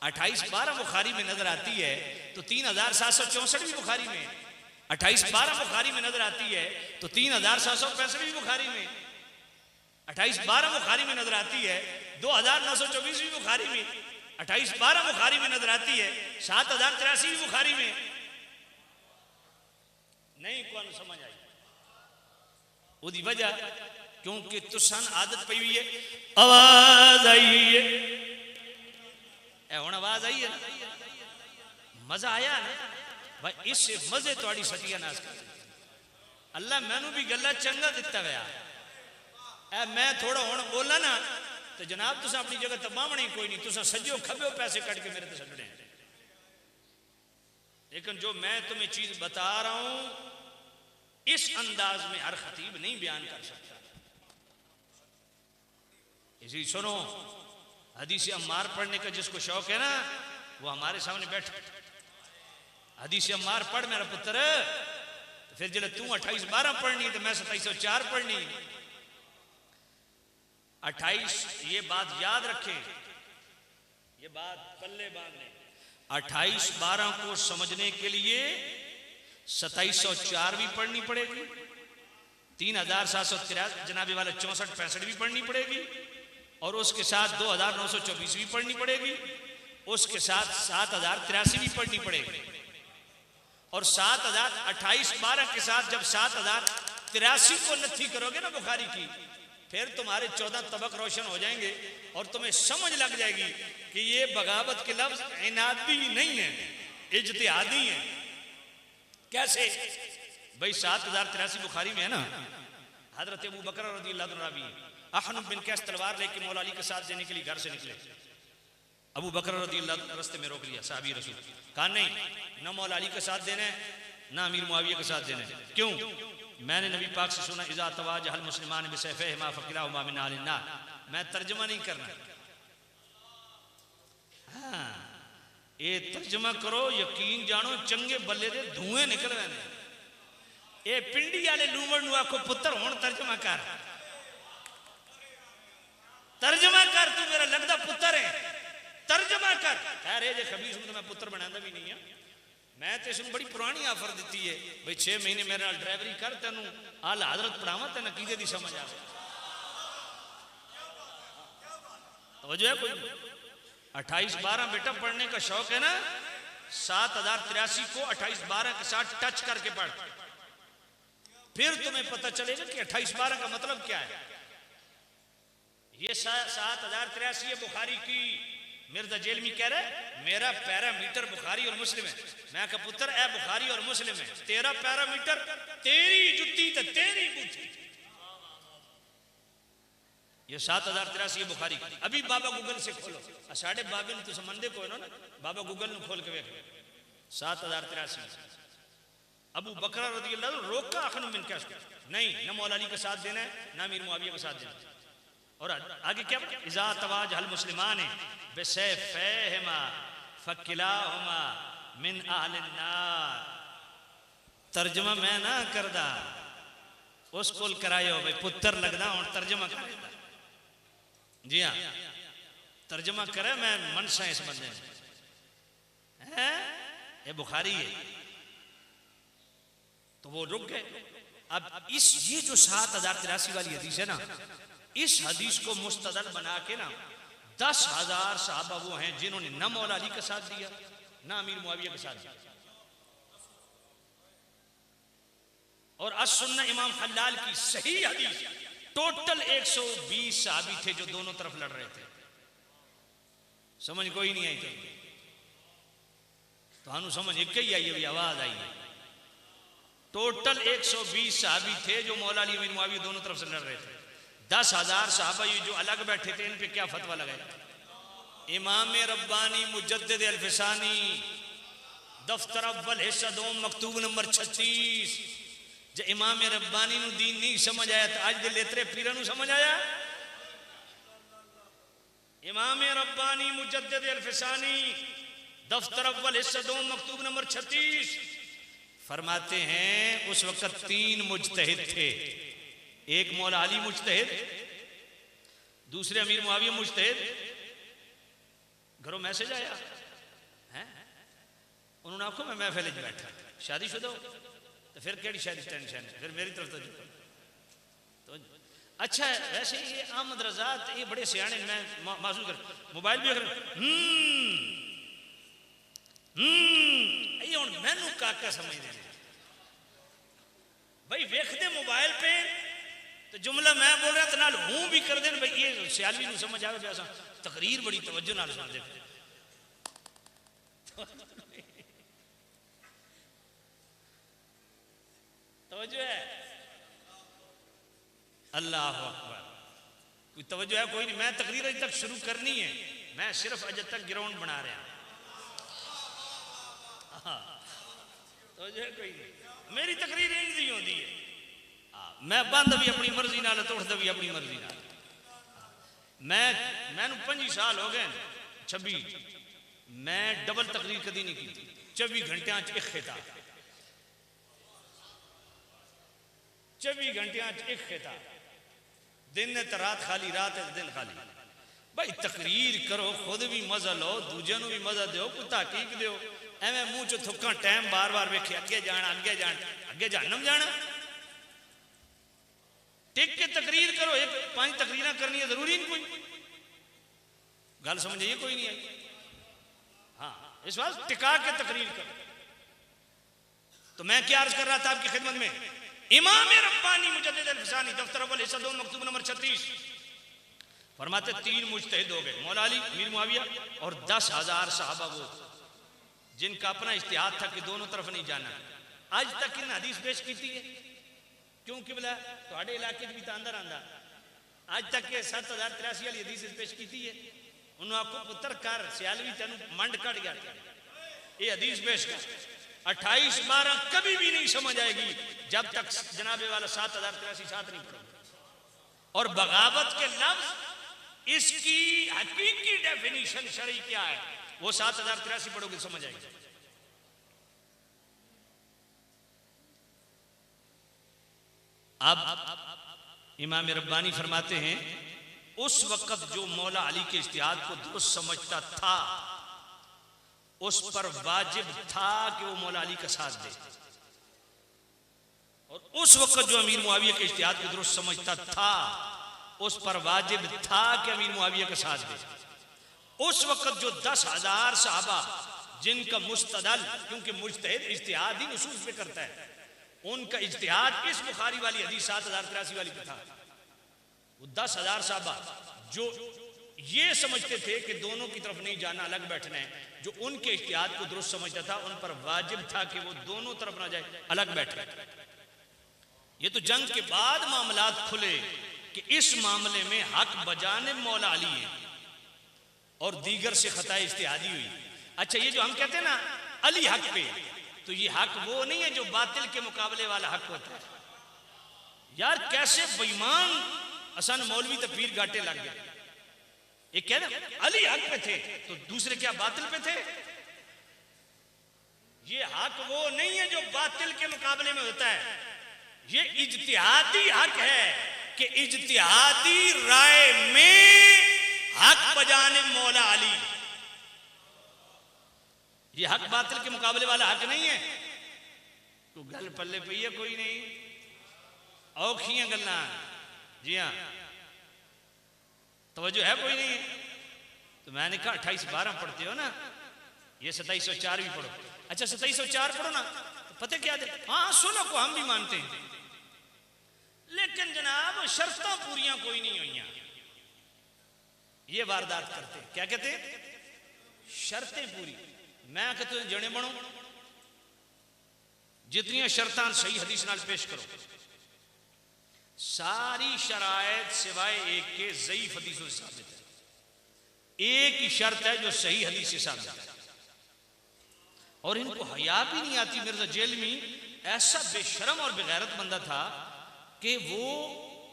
28-12 बुखारी में नजर आती है तो 3764 भी बुखारी में, 28-12 बुखारी में नजर आती है तो 3765 भी बुखारी में, 28-12 बुखारी में नजर आती है 2924 भी बुखारी में, 28-12 बुखारी में नजर आती है 7083 भी बुखारी में। नहीं कौन समझ आई? उसकी वजह क्योंकि तुसान आदत पई हुई है। आवाज आई है, हुण आवाज आई है ना, मजा आया ना भाई, इससे मजे थोड़ी सत्यानाश कर। अल्लाह मैनू भी गला चंगा दिता गया है, मैं थोड़ा हुण बोला ना तो जनाब तुसा अपनी जगह तबावनी कोई नहीं, तुसा सज्जो खब्बो पैसे कट के मेरे ते छड्डने। लेकिन जो मैं तुम्हें चीज बता रहा हूं इस अंदाज में हर खतीब नहीं बयान कर सकता। इसी सुनो, हदीस अम्मार पढ़ने का जिसको शौक है ना वो हमारे सामने बैठ, हदीस अम्मार पढ़ मेरा पुत्र। फिर जब तू 28-12 पढ़नी तो मैं 2704 पढ़नी। 28 ये बात याद रखें, ये बात पल्ले बांध लें। 28-12 को समझने के लिए 2704 भी पढ़नी पड़ेगी, 3783 जनाबे वाला 64-65 भी पढ़नी पड़ेगी और उसके साथ 2924 भी पढ़नी पड़ेगी, उसके साथ 7083 भी पढ़नी पड़ेगी और 7028-12 के साथ जब 7083 को नथी करोगे ना बुखारी की फिर तुम्हारे 14 तबक रोशन हो जाएंगे और तुम्हें समझ लग जाएगी कि ये बगावत के लफ्ज इनादी नहीं है, इज्तिहादी है। कैसे भाई? 7083 बुखारी में है ना, हजरत अबू बकर रज़ियल्लाहु अन्हु अहनुफ बिन कैस तलवार लेके मौला अली के साथ देने के लिए घर से निकले। अबू बकर रज़ियल्लाहु अन्हु रास्ते में रोक लिया साहबी रसूल, कहा नहीं ना मौला अली के साथ देने ना अमीर मुआविया के साथ देने। क्यों? मैंने नबी पाक से सुना इज़ा तवाजहल मुस्लिमान बिसैफिहिमा फकिलाहुमा मिन आलिन्नार। मैं तर्जुमा नहीं करना, हाँ ये तर्जुमा करो, यकीन जानो चंगे बल्ले दे धुएं निकल रहे। ये पिंडी वाले लूमड़ नु आखो पुत्र हुण तर्जुमा कर, तर्जमा कर, तू मेरा लगदा पुत्र है, तर्जमा कर। कह रहे जे खबीस तो मैं पुत्र बनांदा भी नहीं है। मैं तो इसमें बड़ी पुरानी ऑफर दी है भाई 6 महीने मेरे नाल ड्राइवरी कर, तेन आला हजरत पढ़ावा, तेन अकीदे की समझ आ जो है कोई 28-12 बेटा पढ़ने का शौक है ना, 7083 को 28-12 के साथ टच करके पढ़, फिर तुम्हें पता चलेगा कि 28-12 का मतलब क्या है। ये 7083 है बुखारी की। मिर्जा जेलमी कह रहे मेरा पैरामीटर बुखारी और मुस्लिम है। मैं कहा पुत्र ए बुखारी और मुस्लिम है, तेरा पैरामीटर तेरी जुत्ती तो तेरी बूथी। ये 7083 बुखारी। अभी बाबा गूगल से खोलो, साढ़े बाबे तो समझे को ना, बाबा गूगल ने खोल के देख 7083। अबू बकरा रज़ियल्लाहु अन्हु रोका अखन मिन कैश, नहीं न मौला अली का साथ देना है ना अमीर मुआविया का साथ देना है। और आगे क्या, इज़ा तवाजहल मुस्लिमान बिसैफिहिमा फकिलाहुमा मिन अहलिन नार। तर्जमा मैं ना करदा, उस कोल करायो भाई पुत्र लगदा और तर्जमा करेगा। जी हाँ, तर्जमा करे मैं मनसा इस बंदे है, ये बुखारी है। तो वो रुक गए। अब इस ये जो 7083 वाली हदीस है ना, इस हदीस को मुस्तदल बना के ना 10,000 साहबा वो हैं जिन्होंने न मौला अली का साथ दिया ना अमीर मुआविया का साथ दिया। और अस-सुन्ना इमाम हल्लाल की सही हदीस, टोटल 120 साहबी थे जो दोनों तरफ लड़ रहे थे। समझ कोई नहीं आई तो हानु समझ एक ही आई, अभी आवाज आई है। टोटल 120 साहबी थे जो मौला अली अमीर मुआविया दोनों तरफ से लड़ रहे थे। 10,000 साहबा ये जो अलग बैठे थे, इन पे क्या फतवा लगाया। इमाम रब्बानी मुजद्दिद अल-फिसानी दफ्तर अव्वल हिस्सा 2 मकतूब नंबर 36। जो इमाम रब्बानी नु दीन नहीं समझ आया तो आज दे लेतरे पीरा नु समझ आया। इमाम रब्बानी मुजद्दिद अल-फिसानी दफ्तर अव्वल हिस्सा 2 मकतूब नंबर 36 फरमाते हैं उस वक्त 3 मुजतहिद थे। एक मौला अली मुजतहिद, दूसरे अमीर मुआविया मुजतहिद। घरों मैसेज आया है, उन्होंने आखो मैं महफिल में बैठा, शादीशुदा हो तो फिर केड़ी शादी टेंशन, फिर मेरी तरफ तो अच्छा है। वैसे ये अहमद रजा ये बड़े सियाने, मैं महसूस कर मोबाइल भी अगर ये हुण मैनू काका समझदे भाई, वेखदे मोबाइल पे तो जुमला मैं बोल रहा तो नाल हूं भी कर देन भाई, ये सियाली नु समझ आवे। असा तकरीर बड़ी तवज्जो नाल सुनदे तवज्जो है। अल्लाह अकबर, कोई तवज्जो है कोई नहीं। मैं तकरीर अज तक शुरू करनी है, मैं सिर्फ अज तक ग्राउंड बना रहा। तवज्जो है कोई नहीं, मेरी तकरीर इंज दी होंदी है। मैं बंद भी अपनी मर्जी नाल, तोड़दा भी अपनी मर्जी नाल। मैनू 25 साल हो गए, 26, मैं डबल तकरीर कदी नहीं की। 24 घंटिया एक खिताब, 24 घंटिया एक खिताब। दिन ने तो रात खाली, रात है दिन खाली। भाई तकरीर करो, खुद भी मजा लो, दूजे भी मजा दो, कोई तहकीक दो। एवं मुंह चो थुक्का टाइम बार बार वेखे, अगे जाना अगे जाना, अगे जहन्नम जाना। टिक के तकरीर करो, एक 5 तकरीर करनी है, जरूरी नहीं कोई गल समझिए कोई नहीं आई। हाँ, इस बात टिका के तकरीर करो। तो मैं क्या अर्ज कर रहा था आपकी खिदमत में, इमाम रब्बानी मुजद्दिद अल-फिसानी दफ्तर अव्वल हिस्सा 2 मकतूब नंबर 36 फरमाते 3 मुजतहिद हो गए, मौला अली, अमीर मुआविया और 10,000 साहबा वो जिनका अपना इज्तिहाद था कि दोनों तरफ नहीं जाना। आज तक इन हदीस पेश की है, क्यों किबला थोड़े इलाके भी तो अंदर आंदा। आज तक के 7083 वाली हदीस पेश की है। उन्होंने आपको पुत्र कर सियालवी तेन मंड कट गया, ये हदीस पेश कर 28-12 कभी भी नहीं समझ आएगी जब तक जनाबे वाला 7083 साथ नहीं पढ़ोगे। और बगावत के लफ्ज इसकी हकीकी डेफिनेशन शरई क्या है, वो 7083 पढ़ोगे समझ आएगी। अब इमाम रब्बानी फरमाते हैं उस वक्त जो मौला अली के इज्तिहाद को दुरुस्त समझता था उस पर वाजिब था कि वो मौला अली का साथ दे, और उस वक्त जो अमीर मुआविया के इज्तिहाद को दुरुस्त समझता था उस पर वाजिब था कि अमीर मुआविया का साथ दे। उस वक्त जो 10,000 सहाबा जिनका मुस्तदल, क्योंकि मुज्तहिद इज्तिहाद ही नुसूस पे करता है, उनका इज्तिहाद इस बुखारी वाली हदीस 7,083 वाली पे था। वो 10,000 सहाबा जो ये समझते थे कि दोनों की तरफ नहीं जाना, अलग बैठना है, जो उनके इज्तिहाद को दुरुस्त समझता था उन पर वाजिब था कि वो दोनों तरफ ना जाए, अलग बैठे। ये तो जंग के बाद मामलात खुले कि इस मामले में हक बजाने मौला अली है और दीगर से खता इज्तिहादी हुई। अच्छा, ये जो हम कहते हैं ना अली हक पे, तो ये हक वो नहीं है जो बातिल के मुकाबले वाला हक होता है। यार कैसे बेईमान हसन मौलवी तो पीर घाटे लग गए। ये कह रहे अली हक पे थे तो दूसरे क्या बातिल पे थे? ये हक वो नहीं है जो बातिल के मुकाबले में होता है। ये इज्तिहादी हक है कि इज्तिहादी राय में हक बजाने मौला अली। ये हक बातिल के मुकाबले वाला हक नहीं है। तो गल पल्ले पे है कोई नहीं, औखियां गल्ला। जी हाँ, तवज्जो है कोई नहीं है। तो मैंने कहा 28-12 पढ़ते हो ना, ये 2704 भी पढ़ो। अच्छा 2704 पढ़ो ना, तो पता क्या दे, हाँ 16 को हम भी मानते हैं, लेकिन जनाब शर्तां पूरियां कोई नहीं हुई। ये वारदात करते क्या कहते, शर्तें पूरी। मैं कहते हैं जने बनो, जितनी शर्तां सही हदीस नाल पेश करो। सारी शरायत सिवाय एक के ज़ईफ हदीसों से साबित है। एक ही शर्त है जो सही हदीस से साबित है। और इनको हया भी नहीं आती। मिर्जा जेलमी ऐसा बेशरम और बेगैरत बंदा था कि वो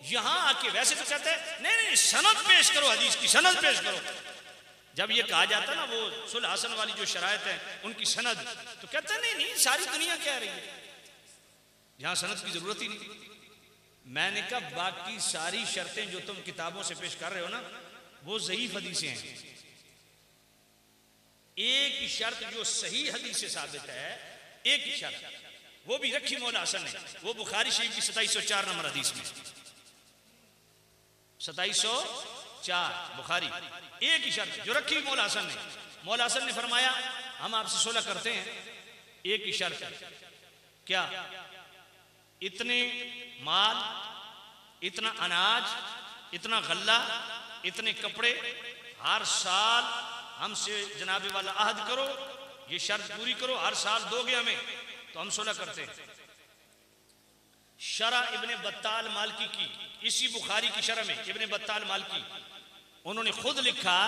यहां आके वैसे तो कहते हैं नहीं नहीं सनद पेश करो, हदीस की सनद पेश करो। जब ये कहा जाता ना वो सुलह हसन वाली जो शरायत है उनकी सनद, तो कहते हैं नहीं नहीं सारी दुनिया कह रही है, यहां सनद की जरूरत ही नहीं। मैंने कहा बाकी सारी शर्तें जो तुम किताबों से पेश कर रहे हो ना वो ज़ईफ हदीसें हैं। एक ही शर्त जो सही हदीस से साबित है, एक ही शर्त, वो भी रखी मौला हसन ने, वो बुखारी शरीफ की 2704 नंबर हदीस में। 2704 बुखारी, एक ही शर्त जो रखी मौला हसन ने। मौला हसन ने फरमाया हम आपसे सुलह करते हैं, एक ही शर्त है, क्या? इतने माल, इतना अनाज, इतना गल्ला, इतने कपड़े हर साल हमसे जनाबे वाला अहद करो, ये शर्त पूरी करो, हर साल दोगे हमें तो हम सुलह करते हैं। शरा इब्ने बत्ताल मालकी की, इसी बुखारी की शरह में इब्ने बत्ताल मालकी उन्होंने खुद लिखा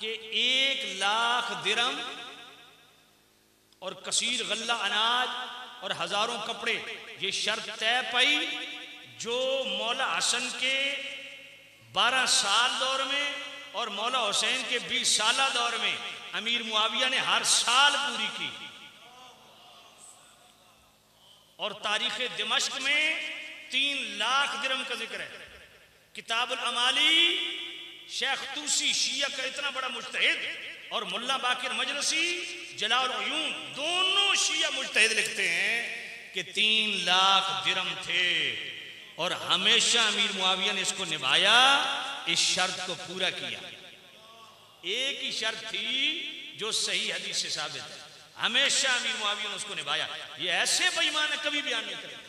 कि 1,00,000 दिरहम और कसीर गल्ला अनाज और हजारों कपड़े, ये शर्त तय पाई जो मौला हसन के 12 साल दौर में और मौला हुसैन के 20 साल दौर में अमीर मुआविया ने हर साल पूरी की। और तारीख दिमश्क में 3,00,000 दिरहम का जिक्र है। किताबुल अमाली शेख तूसी शिया का इतना बड़ा मुज्तहिद और मुल्ला बाकिर मजलसी जलाल उयून दोनों शिया मुज्तहिद लिखते हैं कि 3,00,000 दिरहम थे और हमेशा अमीर मुआविया ने इसको निभाया, इस शर्त को पूरा किया। एक ही शर्त थी जो सही हदीस से साबित है, हमेशा अमीर मुआविया ने उसको निभाया। ये ऐसे बेईमान है कभी बयान नहीं करेंगे,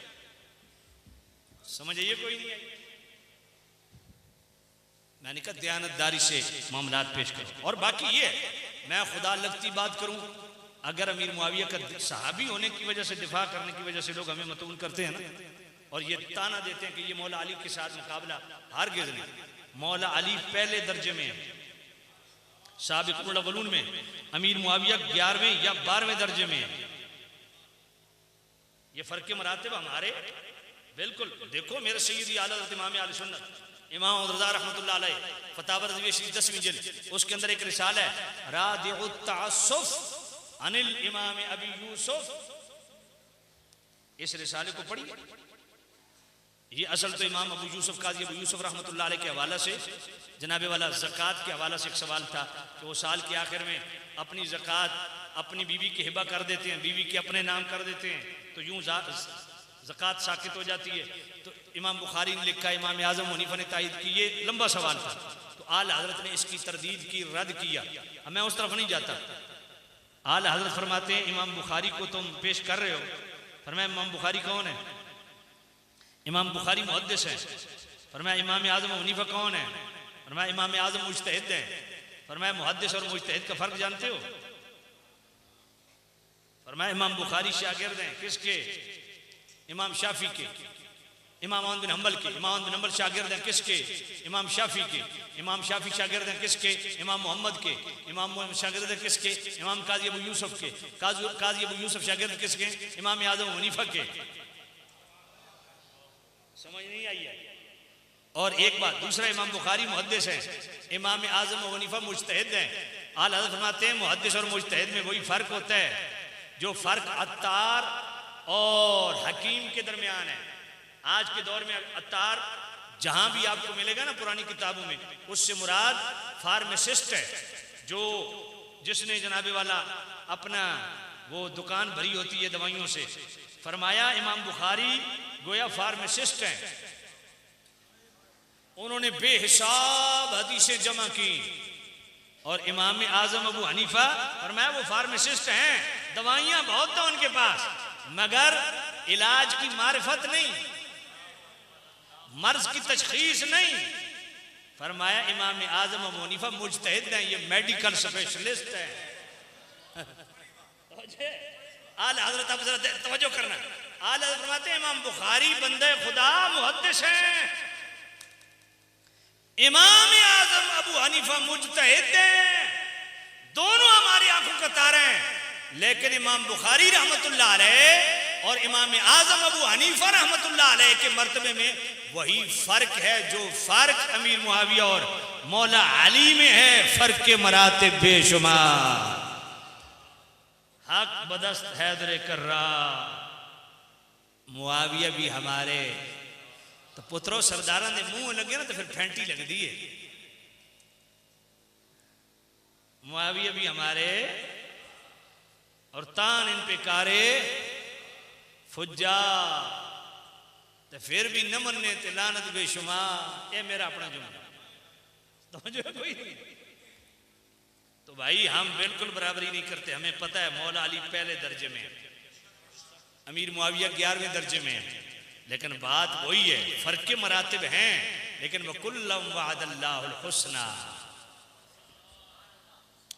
समझ आइए कोई नहीं आई। मैंने कहा दयानतदारी से मामलात पेश करो। और बाकी ये मैं खुदा लगती बात करूं, अगर अमीर मुआविया का सहाबी होने की वजह से, दिफा करने की वजह से लोग हमें मतून करते हैं ना, और ये ताना देते हैं कि ये मौला अली के साथ मुकाबला, हरगिज़ नहीं। मौला अली पहले दर्जे में, साबिक़ुल अव्वलून में, अमीर मुआविया 11वें या 12वें दर्जे में है। ये फ़र्क़ मरातिब हमारे बिल्कुल। देखो मेरे सैयदी आला हज़रत इमाम अहले सुन्नत इमाम रज़ा रहमतुल्लाह अलैह फतावा रज़विया शरीफ 10वीं जिल्द, उसके अंदर एक रिसाला है रादिउत तअस्सुफ अनिल इमाम अबी यूसुफ। इस रिसाले को पढ़िए। ये असल तो इमाम अबू यूसुफ काजी अबू यूसुफ रहमतुल्लाह अलैह के हवाला से जनाबे वाला ज़कात के हवाला से एक सवाल था कि वो साल के आखिर में अपनी ज़कात अपनी बीवी की हिबा कर देते हैं, बीवी के अपने नाम कर देते हैं, तो यूं ज़कात साकित हो जाती है। तो इमाम बुखारी ने लिखा, इमाम आज़म हनीफा ने तायद की, ये लंबा सवाल था। तो आला हज़रत ने इसकी तरदीद की, रद्द किया। अब मैं उस तरफ नहीं जाता। आला हज़रत फरमाते हैं इमाम बुखारी को तुम पेश कर रहे हो। फरमाया इमाम बुखारी कौन है? इमाम बुखारी मुहद्दिस हैं। फरमाया इमाम आज़म हनीफा कौन है? फरमाया इमाम आज़म मुज्तहिद हैं। फरमाया मुहद्दिस और मुज्तहिद का फ़र्क जानते हो? फरमाया इमाम बुखारी शागिर्द हैं किसके? इमाम शाफी के। इमाम अहमद बिन हंबल के। इमाम अहमद बिन हंबल शागिर्द हैं किसके? इमाम शाफी के। इमाम शाफी शागिर्द हैं किसके? इमाम मोहम्मद के। इमाम मोहम्मद शागिर्द हैं किसके? इमाम काजी अबू यूसुफ के। काजी अबू यूसुफ शागिर्द किसके? इमाम आज़म हनीफा के। समझ नहीं आई है? और एक बात दूसरा, इमाम बुखारी मुहद्दिस हैं, इमाम आज़म हनीफा मुज्तहिद हैं। आला हज़रत फरमाते हैं मुहद्दिस और मुज्तहिद में वही फ़र्क होता है जो फ़र्क अत्तार और हकीम के दरमियान है। आज के दौर में अत्तार जहां भी आपको मिलेगा ना पुरानी किताबों में, उससे मुराद फार्मासिस्ट है, जो जिसने जनाबे वाला अपना वो दुकान भरी होती है दवाइयों से। फरमाया इमाम बुखारी गोया फार्मासिस्ट हैं, उन्होंने बेहिसाब हदीसें जमा की। और इमाम आज़म अबू हनीफा फरमाया वो फार्मासिस्ट हैं, दवाइयां बहुत था उनके पास, मगर इलाज की मारिफत नहीं, मर्ज की तशखीस नहीं। फरमाया इमाम आज़म अबू हनीफा मुज्तहिद हैं, ये मेडिकल स्पेशलिस्ट हैं। आला हज़रत आप जरा तवज्जो करना। आला हज़रत फरमाते हैं इमाम बुखारी बंदे खुदा मुहद्दिस हैं, इमाम आज़म अबू हनीफा मुज्तहिद हैं, दोनों हमारी आंखों का तारे हैं। लेकिन इमाम बुखारी रहमतुल्लाह अलैह और इमाम आज़म अबू हनीफा रहमतुल्लाह अलैह के मर्तबे में वही फर्क है जो फर्क अमीर मुआविया और मौला अली में है, फर्क के मरातिब बेशुमार। हक बदस्त हैदर कर्रा, मुआविया भी हमारे, तो पुत्रों सरदारा ने मुंह लगे ना तो फिर फेंटी लग दी है। मुआविया भी हमारे और तान इन पे कारे फुज्जा, तो फिर भी न मनने ते लानत बेशुमार। ये मेरा अपना जुमला, तो जो कोई नहीं। तो भाई हम बिल्कुल बराबरी नहीं करते, हमें पता है मौला अली पहले दर्जे में, अमीर मुआविया 11वें दर्जे में है, लेकिन बात वही है, फर्क के मरातिब हैं, लेकिन वकुल्लम वअदल्लाहुल हुस्ना,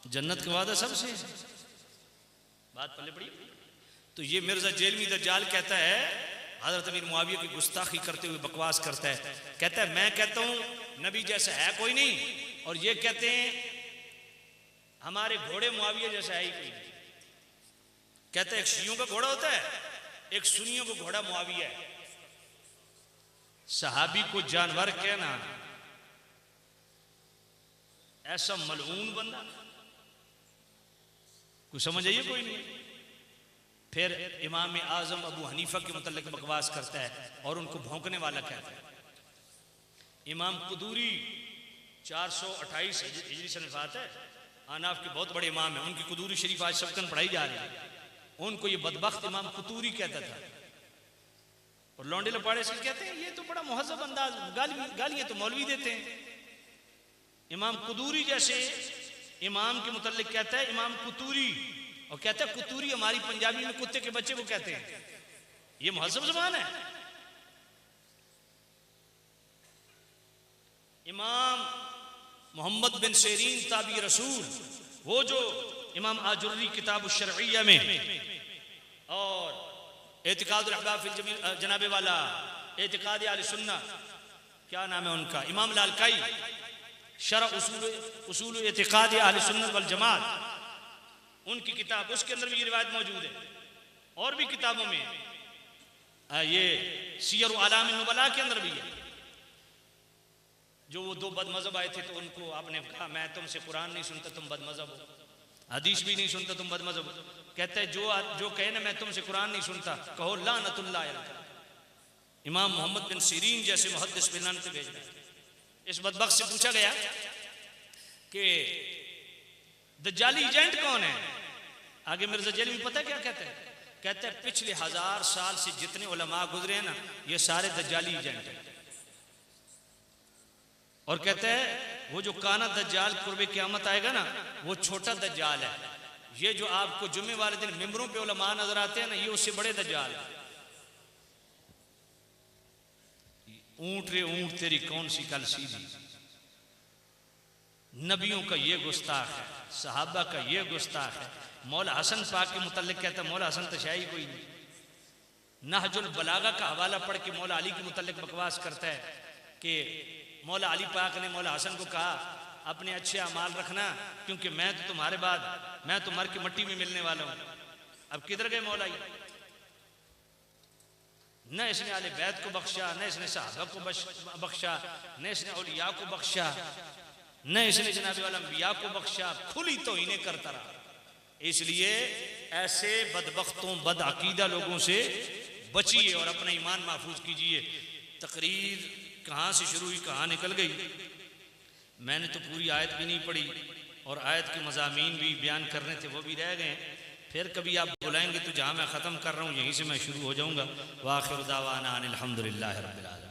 जन्नत का वादा सबसे। बात पल्ले पड़ी। तो ये मिर्जा जेलमी दज्जाल कहता है हजरत अमीर मुआविया की गुस्ताखी करते हुए बकवास करता है, कहता है मैं कहता हूं नबी जैसा है कोई नहीं, और ये कहते हैं हमारे घोड़े मुआविया जैसा है ही कोई नहीं। कहता है एक शियों का घोड़ा होता है, एक सुन्नियों का घोड़ा मुआविया है। सहाबी को जानवर कहना, ऐसा मलऊन बंदा कुछ समझ आइए कोई नहीं। फिर इमाम आज़म अबू हनीफा के मुतल्लिक बकवास करता है और उनको भौंकने वाला कहता है। इमाम कुदूरी 428 हिजरी से वफात है, आनाफ के बहुत बड़े इमाम हैं, उनकी कुदूरी शरीफ आज सबकन पढ़ाई जा रही है। उनको ये बदबख्त इमाम कुतूरी कहता था, और लौंडे लपाड़े से कहते हैं ये तो बड़ा मुहज़्ज़ब अंदाज, गालियां तो मौलवी देते हैं। इमाम कुदूरी जैसे इमाम के मुतल्लिक कहता है इमाम कुतूरी, और कहता है कुतूरी हमारी पंजाबी में कुत्ते के बच्चे को कहते हैं, ये मुहज़्ज़ब ज़बान है। इमाम मोहम्मद बिन सीरीन ताबी रसूल, वो जो इमाम आजुर्री किताब शरइया में और एतिकादुल अहबाब फिल जमील जनाबे वाला एतिकाद अहले सुन्ना, क्या नाम है उनका, इमाम लालकाई शरह उसूल एतिकाद अहले सुन्नत वल जमात, उनकी किताब, उसके अंदर भी ये रिवायत मौजूद है, और भी किताबों में ये सीयर आलाम नुबला के अंदर भी है। जो वो दो बदमज़हब आए थे तो उनको आपने कहा मैं तुमसे कुरान नहीं सुनता तुम बदमज़हब हो, हदीस भी नहीं सुनता तुम बदमज़हब हो। कहता है जो कहे ना मैं तुमसे कुरान नहीं सुनता, कहो लानतुल्लाह अलैका, इमाम मोहम्मद बिन सीरीन जैसे मुहद्दिस पे लानत भेज रहे हैं। इस बदबख्त से पूछा गया कि दज्जाली एजेंट कौन है? आगे मिर्जा जलील भी पता क्या कहते हैं? कहते हैं पिछले 1000 साल से जितने उलमा गुजरे हैं ना, ये सारे दज्जाली एजेंट हैं। और कहते हैं वो जो काना दज्जाल कुर्बे क़यामत आएगा ना, वो छोटा दज्जाल है। ये जो आपको जुम्मे वाले दिन मिंबरों पे उलमा नजर आते हैं ना, ये उससे बड़े दज्जाल है। ऊंट रे ऊंट तेरी कौन सी कल सीधी, नबियों का ये गुस्ताख है, सहाबा का ये गुस्ताख है। मौला हसन पाक के मुतल्लिक कहता है मौला हसन तशाई कोई नहीं। नहजुल बलागा का हवाला पढ़ के मौला अली के मुतल्लिक बकवास करता है कि मौला अली पाक ने मौला हसन को कहा अपने अच्छे अमाल रखना, क्योंकि मैं तो तुम्हारे बाद मैं तो मर के मिट्टी में मिलने वाला हूं। अब किधर गए मौला? न इसने आले बैत को बख्शा, न इसने सहाबा को बख्शा, न इसने औलिया को बख्शा, न इसने जनाब वाला अंबिया को बख्शा। खुली तो इन्हें करता रहा। इसलिए ऐसे बदबख्तों बदअकीदा लोगों से बचिए और अपना ईमान महफूज कीजिए। तकरीर कहाँ से शुरू हुई कहाँ निकल गई, मैंने तो पूरी आयत भी नहीं पढ़ी और आयत के मज़ामीन भी बयान करने थे वो भी रह गए। फिर कभी आप बुलाएंगे तो जहाँ मैं ख़त्म कर रहा हूँ यहीं से मैं शुरू हो जाऊँगा। वाखिर दावाना अनिल हम्दुलिल्लाहि रब्बिल आलमीन।